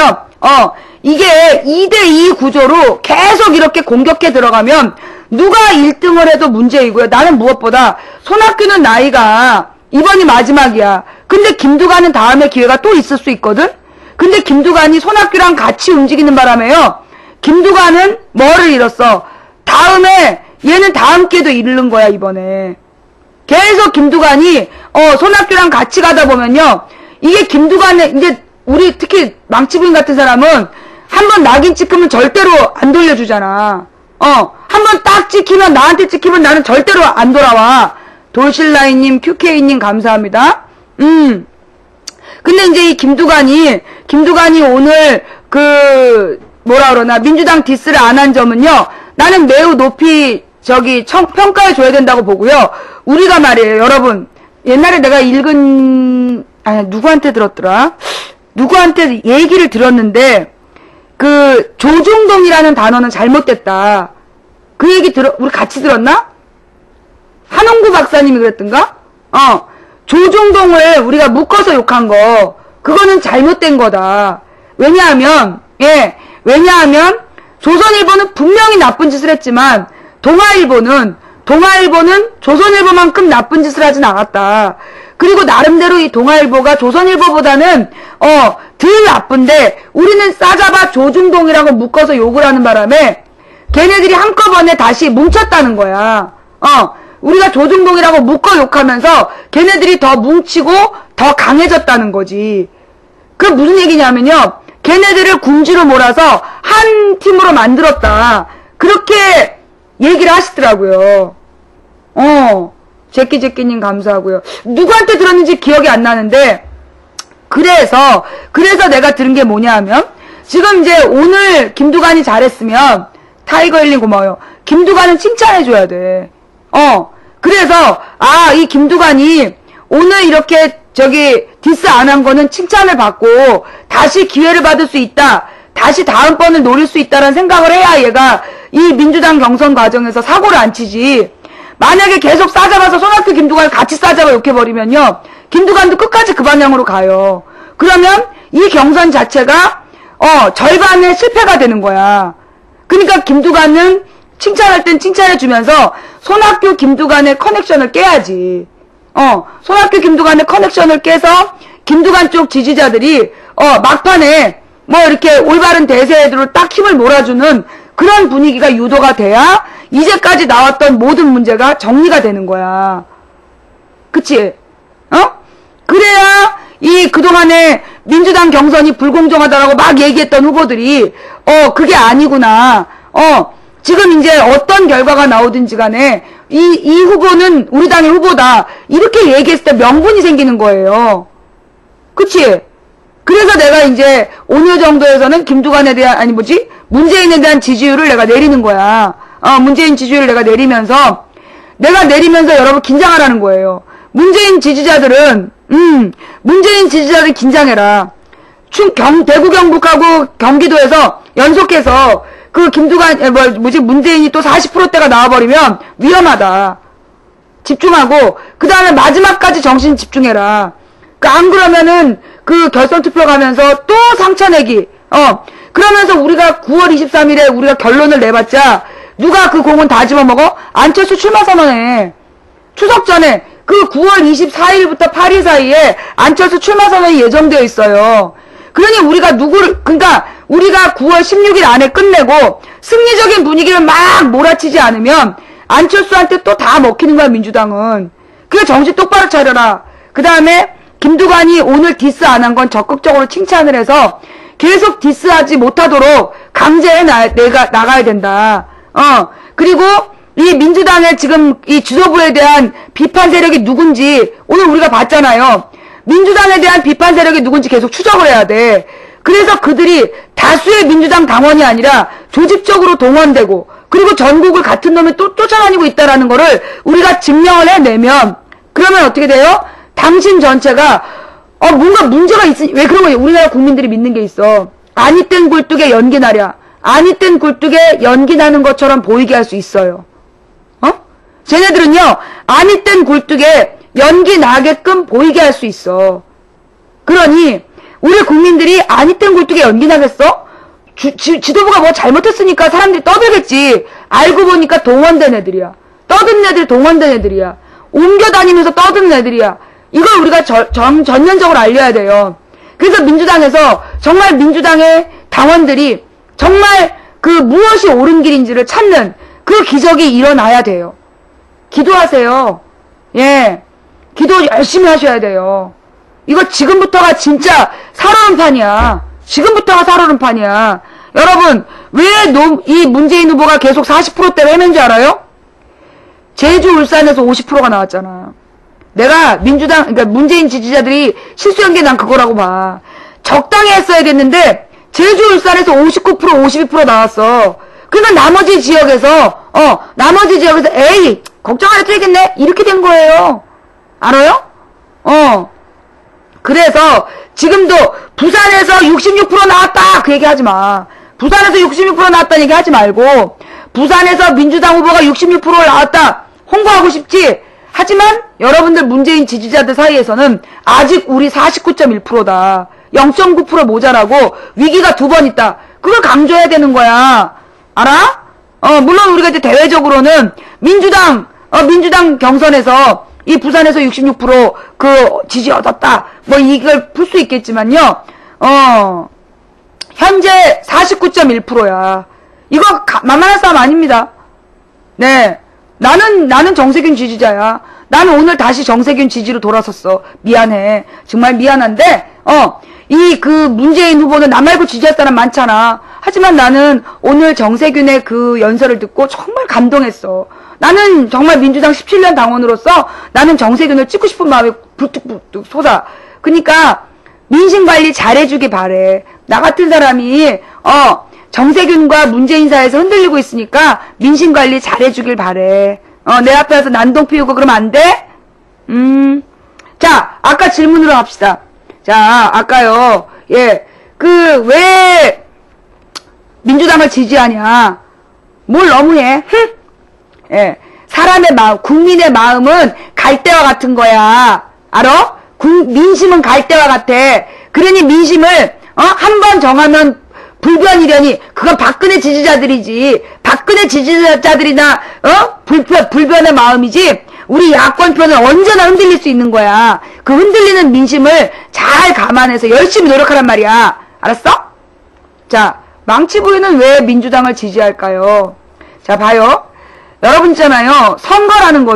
이게 2대2 구조로 계속 이렇게 공격해 들어가면 누가 1등을 해도 문제이고요. 나는 무엇보다 손학규는 나이가 이번이 마지막이야. 근데 김두관은 다음에 기회가 또 있을 수 있거든? 근데 김두관이 손학규랑 같이 움직이는 바람에요. 김두관은 뭐를 잃었어? 다음에 얘는 다음 기회도 잃는 거야 이번에. 계속 김두관이 손학규랑 같이 가다 보면요. 이게 김두관의 이제 우리 특히 망치부인 같은 사람은 한번 낙인 찍히면 절대로 안 돌려주잖아. 한번 딱 찍히면 나한테 찍히면 나는 절대로 안 돌아와. 돌실라이님, QK님 감사합니다. 근데 이제 이 김두관이 오늘 뭐라 그러나 민주당 디스를 안 한 점은요. 나는 매우 높이 평가해 줘야 된다고 보고요. 우리가 말이에요, 여러분. 옛날에 내가 누구한테 들었더라? 누구한테 얘기를 들었는데, 조중동이라는 단어는 잘못됐다. 그 얘기 우리 같이 들었나? 한홍구 박사님이 그랬던가? 조중동을 우리가 묶어서 욕한 거, 그거는 잘못된 거다. 왜냐하면, 조선일보는 분명히 나쁜 짓을 했지만, 동아일보는 조선일보만큼 나쁜 짓을 하진 않았다. 그리고 나름대로 이 동아일보가 조선일보보다는 덜 나쁜데 우리는 싸잡아 조중동이라고 묶어서 욕을 하는 바람에 걔네들이 한꺼번에 다시 뭉쳤다는 거야. 우리가 조중동이라고 묶어 욕하면서 걔네들이 더 뭉치고 더 강해졌다는 거지. 그 무슨 얘기냐면요. 걔네들을 궁지로 몰아서 한 팀으로 만들었다. 그렇게 얘기를 하시더라고요. 제끼님 감사하고요. 누구한테 들었는지 기억이 안 나는데, 그래서 내가 들은 게 뭐냐 하면, 지금 이제 오늘 김두관이 잘했으면, 타이거일님 고마워요. 김두관은 칭찬해줘야 돼. 그래서, 이 김두관이 오늘 이렇게 디스 안 한 거는 칭찬을 받고, 다시 기회를 받을 수 있다. 다시 다음번을 노릴 수 있다라는 생각을 해야 얘가 이 민주당 경선 과정에서 사고를 안 치지. 만약에 계속 싸잡아서 손학규 김두관을 같이 싸잡아 욕해버리면요. 김두관도 끝까지 그 방향으로 가요. 그러면 이 경선 자체가 절반의 실패가 되는 거야. 그러니까 김두관은 칭찬할 땐 칭찬해주면서 손학규 김두관의 커넥션을 깨야지. 손학규 김두관의 커넥션을 깨서 김두관 쪽 지지자들이 막판에 뭐 이렇게 올바른 대세로 딱 힘을 몰아주는 그런 분위기가 유도가 돼야 이제까지 나왔던 모든 문제가 정리가 되는 거야. 그치? 그래야 그동안에 민주당 경선이 불공정하다라고 막 얘기했던 후보들이 그게 아니구나. 지금 이제 어떤 결과가 나오든지 간에 이 후보는 우리 당의 후보다. 이렇게 얘기했을 때 명분이 생기는 거예요. 그치? 그래서 내가 이제 오늘 정도에서는 김두관에 대한 문재인에 대한 지지율을 내가 내리는 거야. 문재인 지지율을 내가 내리면서 여러분 긴장하라는 거예요. 문재인 지지자들은 긴장해라. 대구 경북하고 경기도에서 연속해서 그 김두관, 문재인이 또 40%대가 나와버리면 위험하다. 집중하고, 그 다음에 마지막까지 정신 집중해라. 안 그러면은 그 결선 투표 가면서 또 상처내기, 그러면서 우리가 9월 23일에 우리가 결론을 내봤자, 누가 그 공은 다 집어먹어? 안철수 출마 선언해. 추석 전에, 그 9월 24일부터 8일 사이에 안철수 출마 선언이 예정되어 있어요. 그러니 그러니까 우리가 9월 16일 안에 끝내고 승리적인 분위기를 막 몰아치지 않으면 안철수한테 또 다 먹히는 거야, 민주당은. 그래, 정신 똑바로 차려라. 그 다음에 김두관이 오늘 디스 안 한 건 적극적으로 칭찬을 해서 계속 디스하지 못하도록 강제해 나가야 된다. 그리고 이 민주당의 지금 이 지도부에 대한 비판 세력이 누군지 오늘 우리가 봤잖아요. 민주당에 대한 비판 세력이 누군지 계속 추적을 해야 돼. 그래서 그들이 다수의 민주당 당원이 아니라 조직적으로 동원되고 그리고 전국을 같은 놈이 또 쫓아다니고 있다라는 거를 우리가 증명을 해내면 그러면 어떻게 돼요? 당신 전체가 뭔가 문제가 있으니 왜 그런 거예요? 우리나라 국민들이 믿는 게 있어. 아니 땐 굴뚝에 연기 나랴. 아니 땐 굴뚝에 연기 나는 것처럼 보이게 할 수 있어요. 쟤네들은요, 아니 땐 굴뚝에 연기 나게끔 보이게 할 수 있어. 그러니 우리 국민들이 아니 땐 굴뚝에 연기 나겠어? 지도부가 뭐 잘못했으니까 사람들이 떠들겠지. 알고 보니까 동원된 애들이야. 떠든 애들 동원된 애들이야. 옮겨다니면서 떠드는 애들이야. 이걸 우리가 전면적으로 알려야 돼요. 그래서 민주당에서 정말 민주당의 당원들이 정말 그 무엇이 옳은 길인지를 찾는 그 기적이 일어나야 돼요. 기도하세요. 예. 기도 열심히 하셔야 돼요. 이거 지금부터가 진짜 살얼음 판이야. 지금부터가 살얼음 판이야. 여러분, 왜 이 문재인 후보가 계속 40%대를 헤맨 줄 알아요? 제주, 울산에서 50%가 나왔잖아. 내가 그러니까 문재인 지지자들이 실수한 게 난 그거라고 봐. 적당히 했어야겠는데, 제주, 울산에서 59%, 52% 나왔어. 그러니까 나머지 지역에서 에이, 걱정 안 해도 되겠네? 이렇게 된 거예요. 알아요? 그래서, 지금도, 부산에서 66% 나왔다! 그 얘기 하지 마. 부산에서 66% 나왔다는 얘기 하지 말고, 부산에서 민주당 후보가 66% 나왔다! 홍보하고 싶지? 하지만, 여러분들 문재인 지지자들 사이에서는, 아직 우리 49.1%다. 0.9% 모자라고, 위기가 2번 있다. 그걸 강조해야 되는 거야. 알아? 물론 우리가 이제 대외적으로는 민주당 경선에서 이 부산에서 66% 그 지지 얻었다. 뭐 이걸 풀 수 있겠지만요. 현재 49.1%야. 이거 만만한 싸움 아닙니다. 네. 나는 정세균 지지자야. 나는 오늘 다시 정세균 지지로 돌아섰어. 미안해. 정말 미안한데, 이 그 문재인 후보는 나 말고 지지할 사람 많잖아. 하지만 나는 오늘 정세균의 그 연설을 듣고 정말 감동했어. 나는 정말 민주당 17년 당원으로서 나는 정세균을 찍고 싶은 마음이 불뚝불뚝 솟아. 그러니까 민심 관리 잘해주기 바래. 나 같은 사람이 정세균과 문재인 사이에서 흔들리고 있으니까 민심 관리 잘해주길 바래. 내 앞에 와서 난동 피우고 그러면 안 돼? 자, 아까 질문으로 합시다. 자, 아까요. 예. 왜 민주당을 지지하냐? 뭘 너무해? 예. 사람의 마음, 국민의 마음은 갈대와 같은 거야. 알아? 민심은 갈대와 같아. 그러니 민심을 한 번 정하면 불변이려니 그건 박근혜 지지자들이지. 박근혜 지지자들이나 불변의 마음이지. 우리 야권표는 언제나 흔들릴 수 있는 거야. 그 흔들리는 민심을 잘 감안해서 열심히 노력하란 말이야. 알았어? 자, 망치부인은 왜 민주당을 지지할까요? 자, 봐요. 여러분 있잖아요. 선거는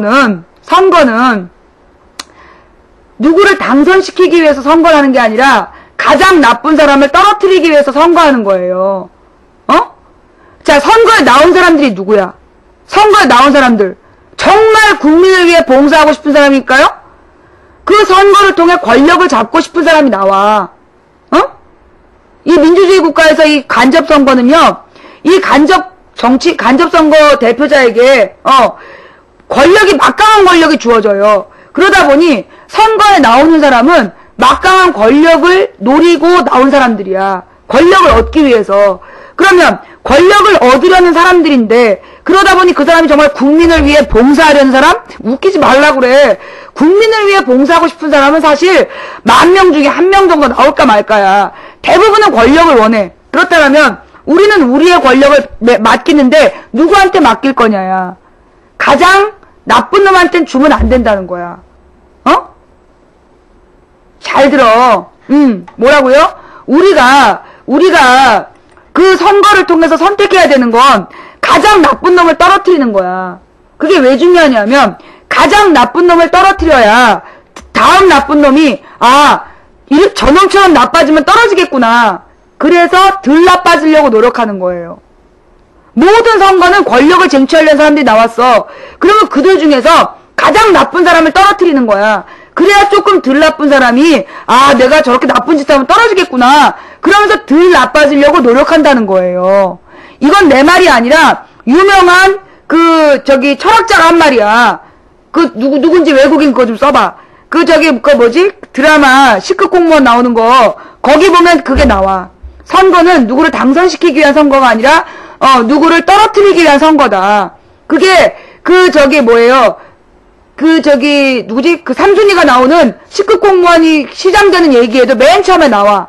누구를 당선시키기 위해서 선거를 하는 게 아니라 가장 나쁜 사람을 떨어뜨리기 위해서 선거하는 거예요. 자, 선거에 나온 사람들이 누구야? 선거에 나온 사람들. 정말 국민을 위해 봉사하고 싶은 사람일까요? 그 선거를 통해 권력을 잡고 싶은 사람이 나와. 이 민주주의 국가에서 이 간접선거는요, 이 간접선거 대표자에게, 막강한 권력이 주어져요. 그러다 보니, 선거에 나오는 사람은 막강한 권력을 노리고 나온 사람들이야. 권력을 얻기 위해서. 그러면 권력을 얻으려는 사람들인데 그러다 보니 그 사람이 정말 국민을 위해 봉사하려는 사람? 웃기지 말라고 그래. 국민을 위해 봉사하고 싶은 사람은 사실 10,000명 중에 1명 정도 나올까 말까야. 대부분은 권력을 원해. 그렇다면 우리는 우리의 권력을 맡기는데 누구한테 맡길 거냐야. 가장 나쁜 놈한테는 주면 안 된다는 거야. 어? 잘 들어. 뭐라고요? 우리가 그 선거를 통해서 선택해야 되는 건 가장 나쁜 놈을 떨어뜨리는 거야. 그게 왜 중요하냐면 가장 나쁜 놈을 떨어뜨려야 다음 나쁜 놈이 저놈처럼 나빠지면 떨어지겠구나. 그래서 덜 나빠지려고 노력하는 거예요. 모든 선거는 권력을 쟁취하려는 사람들이 나왔어. 그러면 그들 중에서 가장 나쁜 사람을 떨어뜨리는 거야. 그래야 조금 덜 나쁜 사람이 내가 저렇게 나쁜 짓 하면 떨어지겠구나. 그러면서 덜 나빠지려고 노력한다는 거예요. 이건 내 말이 아니라 유명한 철학자가 한 말이야. 누군지 외국인 그거 좀 써봐. 드라마 시급 공무원 나오는 거 거기 보면 그게 나와. 선거는 누구를 당선시키기 위한 선거가 아니라 누구를 떨어뜨리기 위한 선거다. 그게 뭐예요? 누구지? 삼순이가 나오는 시급 공무원이 시장되는 얘기에도 맨 처음에 나와.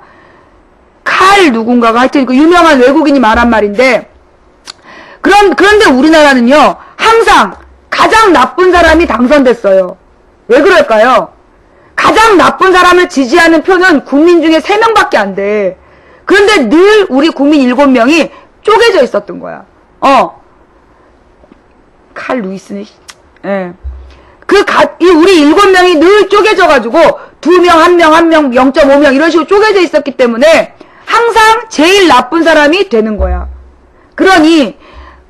칼 누군가가 하여튼 그 유명한 외국인이 말한 말인데 그런데 우리나라는요 항상 가장 나쁜 사람이 당선됐어요. 왜 그럴까요? 가장 나쁜 사람을 지지하는 표는 국민 중에 3명밖에 안 돼. 그런데 늘 우리 국민 7명이 쪼개져 있었던 거야. 칼 루이스네. 예. 우리 7명이 늘 쪼개져가지고 2명, 1명, 0.5명 이런 식으로 쪼개져 있었기 때문에 항상 제일 나쁜 사람이 되는 거야. 그러니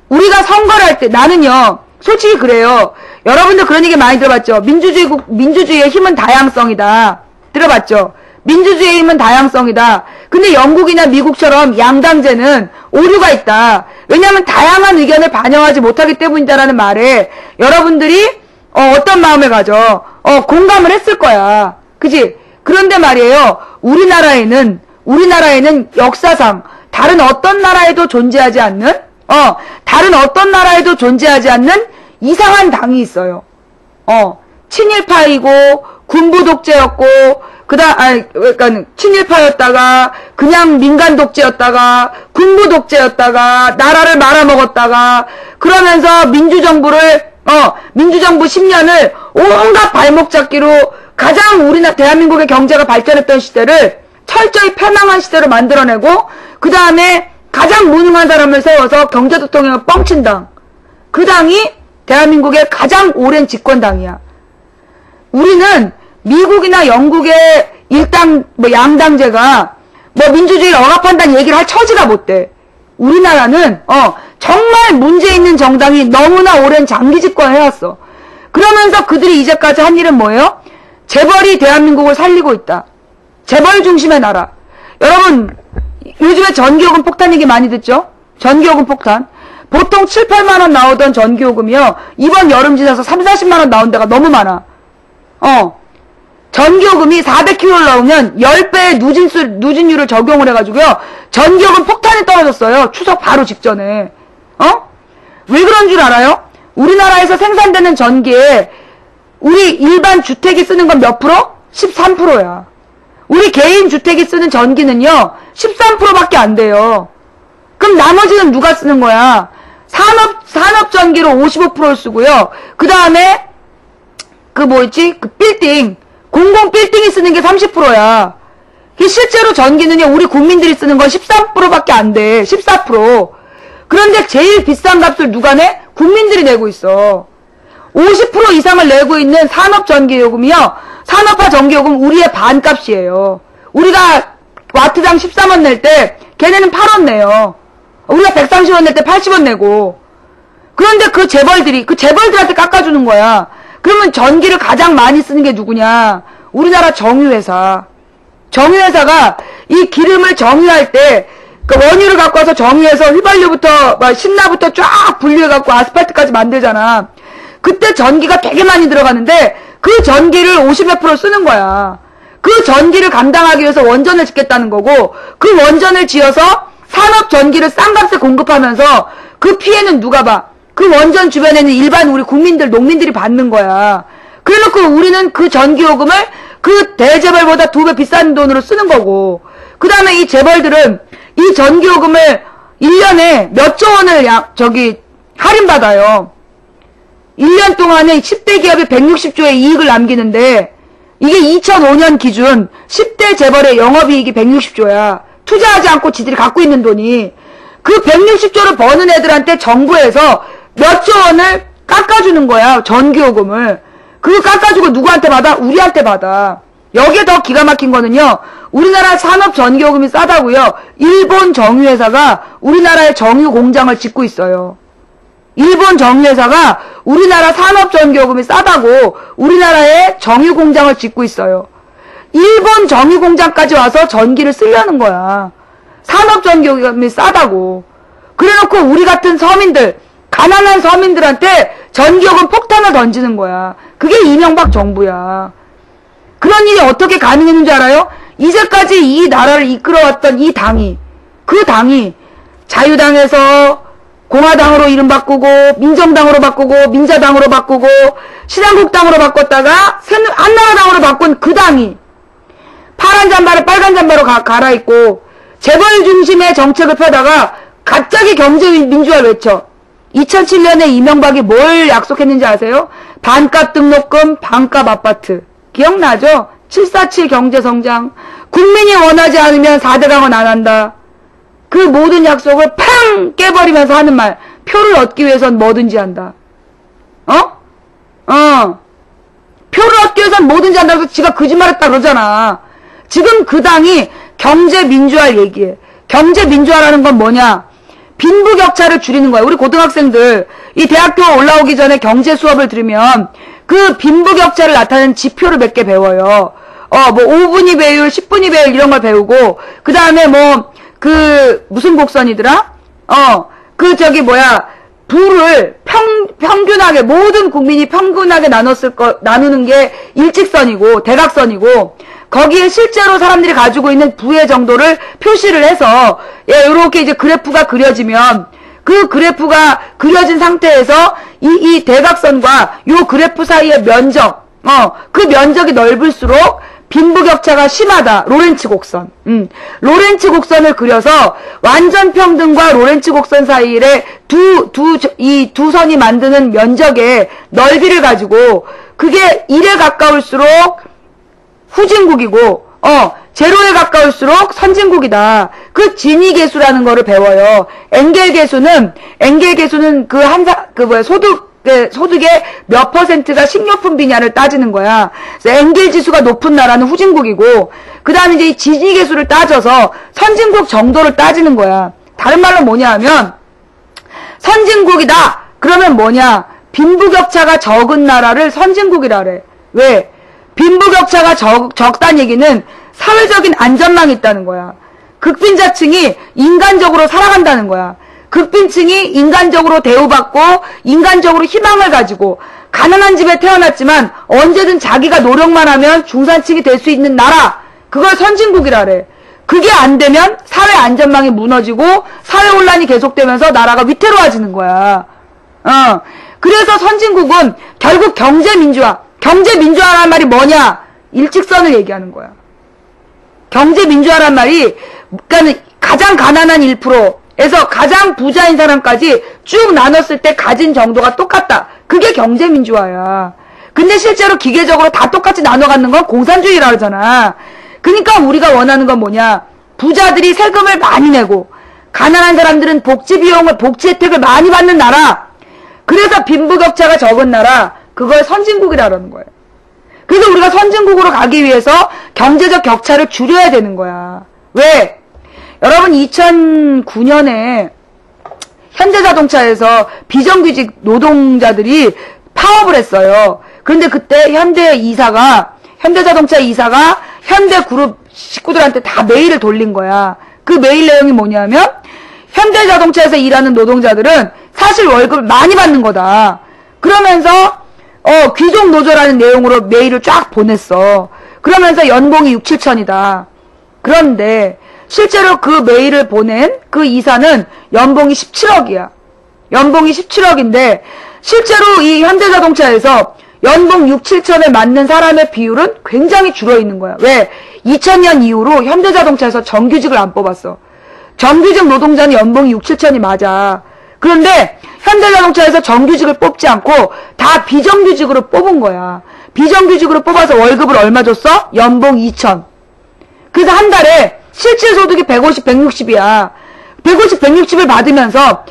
우리가 선거를 할 때 나는요 솔직히 그래요. 여러분들 그런 얘기 많이 들어봤죠? 민주주의의 힘은 다양성이다. 들어봤죠? 민주주의의 힘은 다양성이다. 근데 영국이나 미국처럼 양당제는 오류가 있다. 왜냐하면 다양한 의견을 반영하지 못하기 때문이다라는 말에 여러분들이 어떤 마음을 가져? 공감을 했을 거야. 그치? 그런데 말이에요. 우리나라에는 역사상 다른 어떤 나라에도 존재하지 않는 이상한 당이 있어요. 친일파이고 군부 독재였고 그러니까 친일파였다가 그냥 민간 독재였다가 군부 독재였다가 나라를 말아먹었다가 그러면서 민주정부 10년을 온갖 발목 잡기로 가장 대한민국의 경제가 발전했던 시대를 철저히 패망한 시대로 만들어내고 그 다음에 가장 무능한 사람을 세워서 경제도통행을 뻥친 당. 그 당이 대한민국의 가장 오랜 집권당이야. 우리는 미국이나 영국의 양당제가 민주주의를 억압한다는 얘기를 할 처지가 못 돼. 우리나라는 정말 문제 있는 정당이 너무나 오랜 장기 집권을 해왔어. 그러면서 그들이 이제까지 한 일은 뭐예요? 재벌이 대한민국을 살리고 있다. 재벌 중심의 나라. 여러분 요즘에 전기요금 폭탄 얘기 많이 듣죠? 전기요금 폭탄. 보통 7, 8만원 나오던 전기요금이요. 이번 여름 지나서 3, 40만원 나온 데가 너무 많아. 전기요금이 400kg 나오면 10배의 누진율을 적용을 해가지고요. 전기요금 폭탄이 떨어졌어요. 추석 바로 직전에. 왜 그런 줄 알아요? 우리나라에서 생산되는 전기에 우리 일반 주택이 쓰는 건 몇 프로? 13%야. 우리 개인 주택이 쓰는 전기는요. 13%밖에 안 돼요. 그럼 나머지는 누가 쓰는 거야? 산업 전기로 55%를 쓰고요. 그 다음에 빌딩 공공 빌딩이 쓰는 게 30%야. 실제로 전기는요. 우리 국민들이 쓰는 건 13%밖에 안 돼. 14%. 그런데 제일 비싼 값을 누가 내? 국민들이 내고 있어. 50% 이상을 내고 있는 산업 전기요금이요. 산업화 전기요금 우리의 반값이에요. 우리가 와트당 13원 낼 때 걔네는 8원 내요. 우리가 130원 낼 때 80원 내고. 그런데 그 재벌들한테 깎아주는 거야. 그러면 전기를 가장 많이 쓰는 게 누구냐? 우리나라 정유회사. 정유회사가 이 기름을 정유할 때 그 원유를 갖고 와서 정유해서 휘발유부터 신나부터 쫙 분리해갖고 아스팔트까지 만들잖아. 그때 전기가 되게 많이 들어가는데 그 전기를 50몇 프로 쓰는 거야. 그 전기를 감당하기 위해서 원전을 짓겠다는 거고, 그 원전을 지어서 산업 전기를 싼 값에 공급하면서 그 피해는 누가 봐? 그 원전 주변에는 일반 우리 국민들, 농민들이 받는 거야. 그래놓고 우리는 그 전기요금을 그 대재벌보다 2배 비싼 돈으로 쓰는 거고, 그 다음에 이 재벌들은 이 전기요금을 1년에 몇 조 원을 할인받아요. 1년 동안에 10대 기업이 160조의 이익을 남기는데, 이게 2005년 기준 10대 재벌의 영업이익이 160조야. 투자하지 않고 지들이 갖고 있는 돈이. 그 160조를 버는 애들한테 정부에서 몇 조 원을 깎아주는 거야, 전기요금을. 그거 깎아주고 누구한테 받아? 우리한테 받아. 여기에 더 기가 막힌 거는요, 우리나라 산업 전기요금이 싸다고요. 일본 정유회사가 우리나라에 정유 공장을 짓고 있어요. 일본 정유회사가 우리나라 산업 전기요금이 싸다고 우리나라에 정유 공장을 짓고 있어요. 일본 정유 공장까지 와서 전기를 쓰려는 거야. 산업 전기요금이 싸다고. 그래놓고 우리 같은 서민들, 가난한 서민들한테 전기요금 폭탄을 던지는 거야. 그게 이명박 정부야. 그런 일이 어떻게 가능했는지 알아요? 이제까지 이 나라를 이끌어왔던 이 당이, 그 당이 자유당에서 공화당으로 이름 바꾸고, 민정당으로 바꾸고, 민자당으로 바꾸고, 신한국당으로 바꿨다가 한나라당으로 바꾼 그 당이 파란 잠바를 빨간 잠바로 갈아입고 재벌 중심의 정책을 펴다가 갑자기 경제민주화를 외쳐. 2007년에 이명박이 뭘 약속했는지 아세요? 반값 등록금, 반값 아파트. 기억나죠? 747 경제성장. 국민이 원하지 않으면 4대강은 안 한다. 그 모든 약속을 팡 깨버리면서 하는 말. 표를 얻기 위해선 뭐든지 한다. 표를 얻기 위해선 뭐든지 한다고 지가 거짓말했다 그러잖아. 지금 그 당이 경제민주화를 얘기해. 경제민주화라는 건 뭐냐? 빈부격차를 줄이는 거야. 우리 고등학생들 이 대학교 올라오기 전에 경제 수업을 들으면 그 빈부격차를 나타내는 지표를 몇 개 배워요. 뭐 5분위 배율, 10분위 배율 이런 걸 배우고, 그 다음에 무슨 곡선이더라? 부를 평균하게, 모든 국민이 평균하게 나누는 게 일직선이고, 대각선이고, 거기에 실제로 사람들이 가지고 있는 부의 정도를 표시를 해서, 요렇게 이제 그래프가 그려지면, 그 그래프가 그려진 상태에서 이 대각선과 요 그래프 사이의 면적, 그 면적이 넓을수록 빈부격차가 심하다. 로렌츠 곡선. 로렌츠 곡선을 그려서 완전 평등과 로렌츠 곡선 사이에 이 두 선이 만드는 면적의 넓이를 가지고 그게 1에 가까울수록 후진국이고, 제로에 가까울수록 선진국이다. 그 지니계수라는 거를 배워요. 엔겔계수는 소득의 몇 퍼센트가 식료품비냐를 따지는 거야. 그래서 엔겔지수가 높은 나라는 후진국이고, 그 다음에 이제 이 지니계수를 따져서 선진국 정도를 따지는 거야. 다른 말로 뭐냐 하면, 선진국이다! 그러면 뭐냐? 빈부격차가 적은 나라를 선진국이라 그래. 왜? 빈부격차가 적다는 얘기는 사회적인 안전망이 있다는 거야. 극빈자층이 인간적으로 살아간다는 거야. 극빈층이 인간적으로 대우받고 인간적으로 희망을 가지고 가난한 집에 태어났지만 언제든 자기가 노력만 하면 중산층이 될 수 있는 나라, 그걸 선진국이라 그래. 그게 안 되면 사회 안전망이 무너지고 사회 혼란이 계속되면서 나라가 위태로워지는 거야. 그래서 선진국은 결국 경제민주화라는 말이 뭐냐? 일직선을 얘기하는 거야. 경제민주화란 말이, 그러니까 가장 가난한 1%에서 가장 부자인 사람까지 쭉 나눴을 때 가진 정도가 똑같다. 그게 경제민주화야. 근데 실제로 기계적으로 다 똑같이 나눠 갖는 건 공산주의라 그러잖아. 그러니까 우리가 원하는 건 뭐냐? 부자들이 세금을 많이 내고 가난한 사람들은 복지 혜택을 많이 받는 나라. 그래서 빈부격차가 적은 나라. 그걸 선진국이라는 거예요. 그래서 우리가 선진국으로 가기 위해서 경제적 격차를 줄여야 되는 거야. 왜? 여러분 2009년에 현대자동차에서 비정규직 노동자들이 파업을 했어요. 그런데 그때 현대자동차 이사가 현대그룹 식구들한테 다 메일을 돌린 거야. 그 메일 내용이 뭐냐면, 현대자동차에서 일하는 노동자들은 사실 월급을 많이 받는 거다. 그러면서 귀족 노조라는 내용으로 메일을 쫙 보냈어. 그러면서 연봉이 6, 7천이다. 그런데 실제로 그 메일을 보낸 그 이사는 연봉이 17억이야. 연봉이 17억인데 실제로 이 현대자동차에서 연봉 6, 7천에 맞는 사람의 비율은 굉장히 줄어있는 거야. 왜? 2000년 이후로 현대자동차에서 정규직을 안 뽑았어. 정규직 노동자는 연봉이 6, 7천이 맞아. 그런데 현대자동차에서 정규직을 뽑지 않고 다 비정규직으로 뽑은 거야. 비정규직으로 뽑아서 월급을 얼마 줬어? 연봉 2천. 그래서 한 달에 실질 소득이 150, 160이야. 150, 160을 받으면서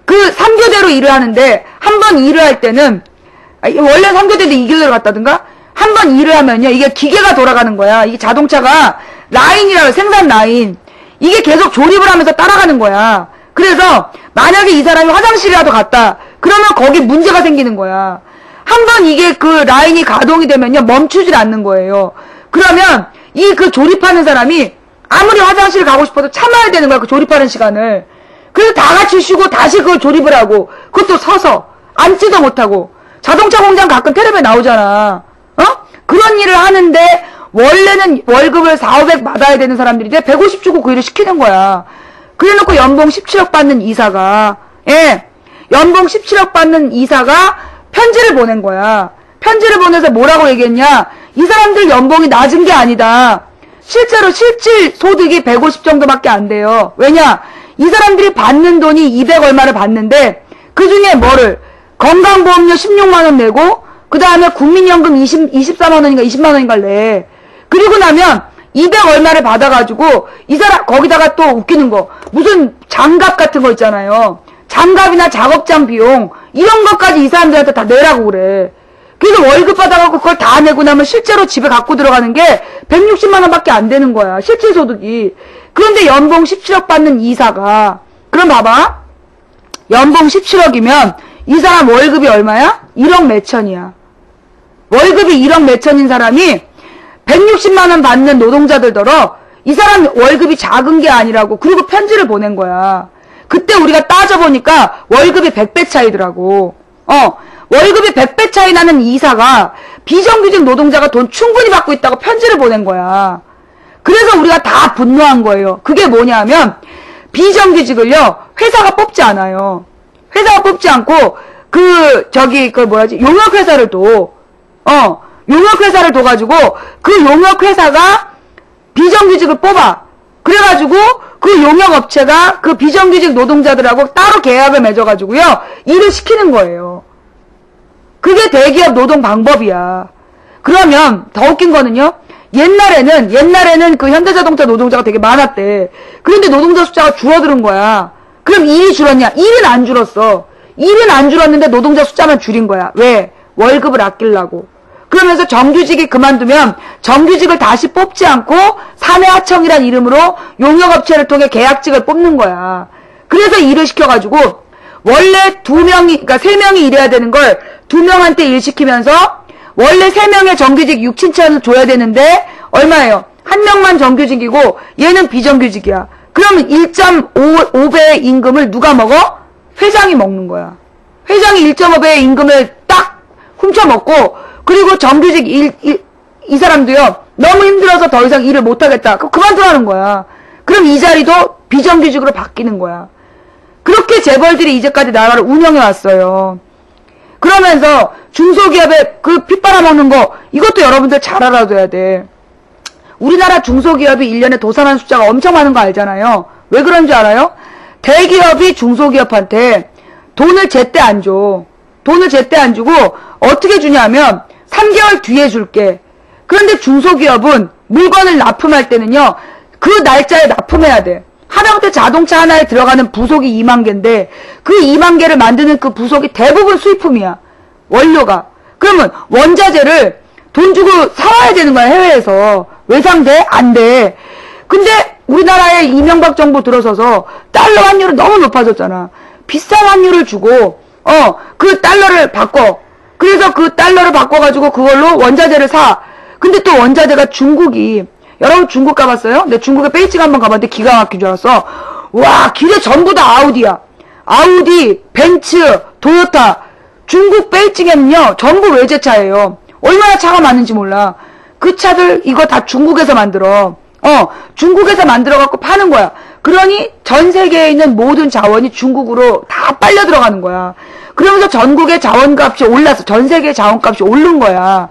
그 3교대로 일을 하는데 한 번 일을 할 때는 원래 3교대인데 2교대로 갔다든가 한 번 일을 하면요 이게 기계가 돌아가는 거야. 이게 자동차가 라인이라고 생산 라인 이게 계속 조립을 하면서 따라가는 거야. 그래서 만약에 이 사람이 화장실이라도 갔다 그러면 거기 문제가 생기는 거야. 한 번 이게 그 라인이 가동이 되면요 멈추질 않는 거예요. 그러면 이 그 조립하는 사람이 아무리 화장실 가고 싶어도 참아야 되는 거야. 그 조립하는 시간을. 그래서 다 같이 쉬고 다시 그걸 조립을 하고 그것도 서서 앉지도 못하고 자동차 공장 가끔 텔레비에 나오잖아. 어? 그런 일을 하는데 원래는 월급을 4, 500 받아야 되는 사람들인데 150 주고 그 일을 시키는 거야. 그래놓고 연봉 17억 받는 이사가 연봉 17억 받는 이사가 편지를 보낸 거야. 편지를 보내서 뭐라고 얘기했냐. 이 사람들 연봉이 낮은 게 아니다. 실제로 실질 소득이 150 정도밖에 안 돼요. 왜냐? 이 사람들이 받는 돈이 200 얼마를 받는데 그 중에 뭐를 건강보험료 16만원 내고 그 다음에 국민연금 24만원인가 20만원인가 내. 그리고 나면 200 얼마를 받아가지고 이 사람 거기다가 또 웃기는 거 무슨 장갑 같은 거 있잖아요. 장갑이나 작업장 비용 이런 것까지 이 사람들한테 다 내라고 그래. 그래서 월급 받아갖고 그걸 다 내고 나면 실제로 집에 갖고 들어가는 게 160만원 밖에 안 되는 거야. 실질 소득이. 그런데 연봉 17억 받는 이사가 그럼 봐봐. 연봉 17억이면 이 사람 월급이 얼마야? 1억 몇천이야. 월급이 1억 몇천인 사람이 160만원 받는 노동자들더러 이 사람 월급이 작은 게 아니라고. 그리고 편지를 보낸 거야. 그때 우리가 따져보니까 월급이 100배 차이더라고. 월급이 100배 차이 나는 이사가 비정규직 노동자가 돈 충분히 받고 있다고 편지를 보낸 거야. 그래서 우리가 다 분노한 거예요. 그게 뭐냐면 비정규직을요 회사가 뽑지 않아요. 회사가 뽑지 않고 용역회사를 둬. 용역회사를 둬가지고 그 용역회사가 비정규직을 뽑아. 그래가지고 그 용역업체가 그 비정규직 노동자들하고 따로 계약을 맺어가지고요 일을 시키는 거예요. 그게 대기업 노동 방법이야. 그러면 더 웃긴 거는요. 옛날에는 그 현대자동차 노동자가 되게 많았대. 그런데 노동자 숫자가 줄어드는 거야. 그럼 일이 줄었냐? 일은 안 줄었어. 일은 안 줄었는데 노동자 숫자만 줄인 거야. 왜? 월급을 아끼려고. 그러면서 정규직이 그만두면 정규직을 다시 뽑지 않고 사내하청이란 이름으로 용역업체를 통해 계약직을 뽑는 거야. 그래서 일을 시켜가지고 원래 3명이 일해야 되는 걸 2명한테 일 시키면서 원래 3명의 정규직 6, 7천을 줘야 되는데 얼마예요? 1명만 정규직이고 얘는 비정규직이야. 그러면 1.5배의 임금을 누가 먹어? 회장이 먹는 거야. 회장이 1.5배의 임금을 딱 훔쳐먹고 그리고 정규직 이 사람도요. 너무 힘들어서 더 이상 일을 못하겠다. 그럼 그만두라는 거야. 그럼 이 자리도 비정규직으로 바뀌는 거야. 그렇게 재벌들이 이제까지 나라를 운영해 왔어요. 그러면서 중소기업에 그 피 빨아먹는 거 이것도 여러분들 잘 알아둬야 돼. 우리나라 중소기업이 1년에 도산하는 숫자가 엄청 많은 거 알잖아요. 왜 그런 줄 알아요? 대기업이 중소기업한테 돈을 제때 안 줘. 돈을 제때 안 주고 어떻게 주냐면 3개월 뒤에 줄게. 그런데 중소기업은 물건을 납품할 때는요. 그 날짜에 납품해야 돼. 하다못해 자동차 하나에 들어가는 부속이 2만 개인데 그 2만 개를 만드는 그 부속이 대부분 수입품이야. 원료가. 그러면 원자재를 돈 주고 사와야 되는 거야. 해외에서. 외상돼? 안 돼. 근데 우리나라에 이명박 정부 들어서서 달러 환율이 너무 높아졌잖아. 비싼 환율을 주고 그 달러를 바꿔. 그래서 그 달러를 바꿔가지고 그걸로 원자재를 사. 근데 또 원자재가 중국이 여러분 중국 가봤어요? 내 중국에 베이징 한번 가봤는데 기가 막힌 줄 알았어. 와 길에 전부 다 아우디야. 아우디, 벤츠, 도요타. 중국 베이징에는요 전부 외제차예요. 얼마나 차가 많은지 몰라. 그 차들 이거 다 중국에서 만들어. 중국에서 만들어갖고 파는 거야. 그러니 전 세계에 있는 모든 자원이 중국으로 다 빨려 들어가는 거야. 그러면서 전국의 자원값이 올랐어. 전 세계 자원값이 오른 거야.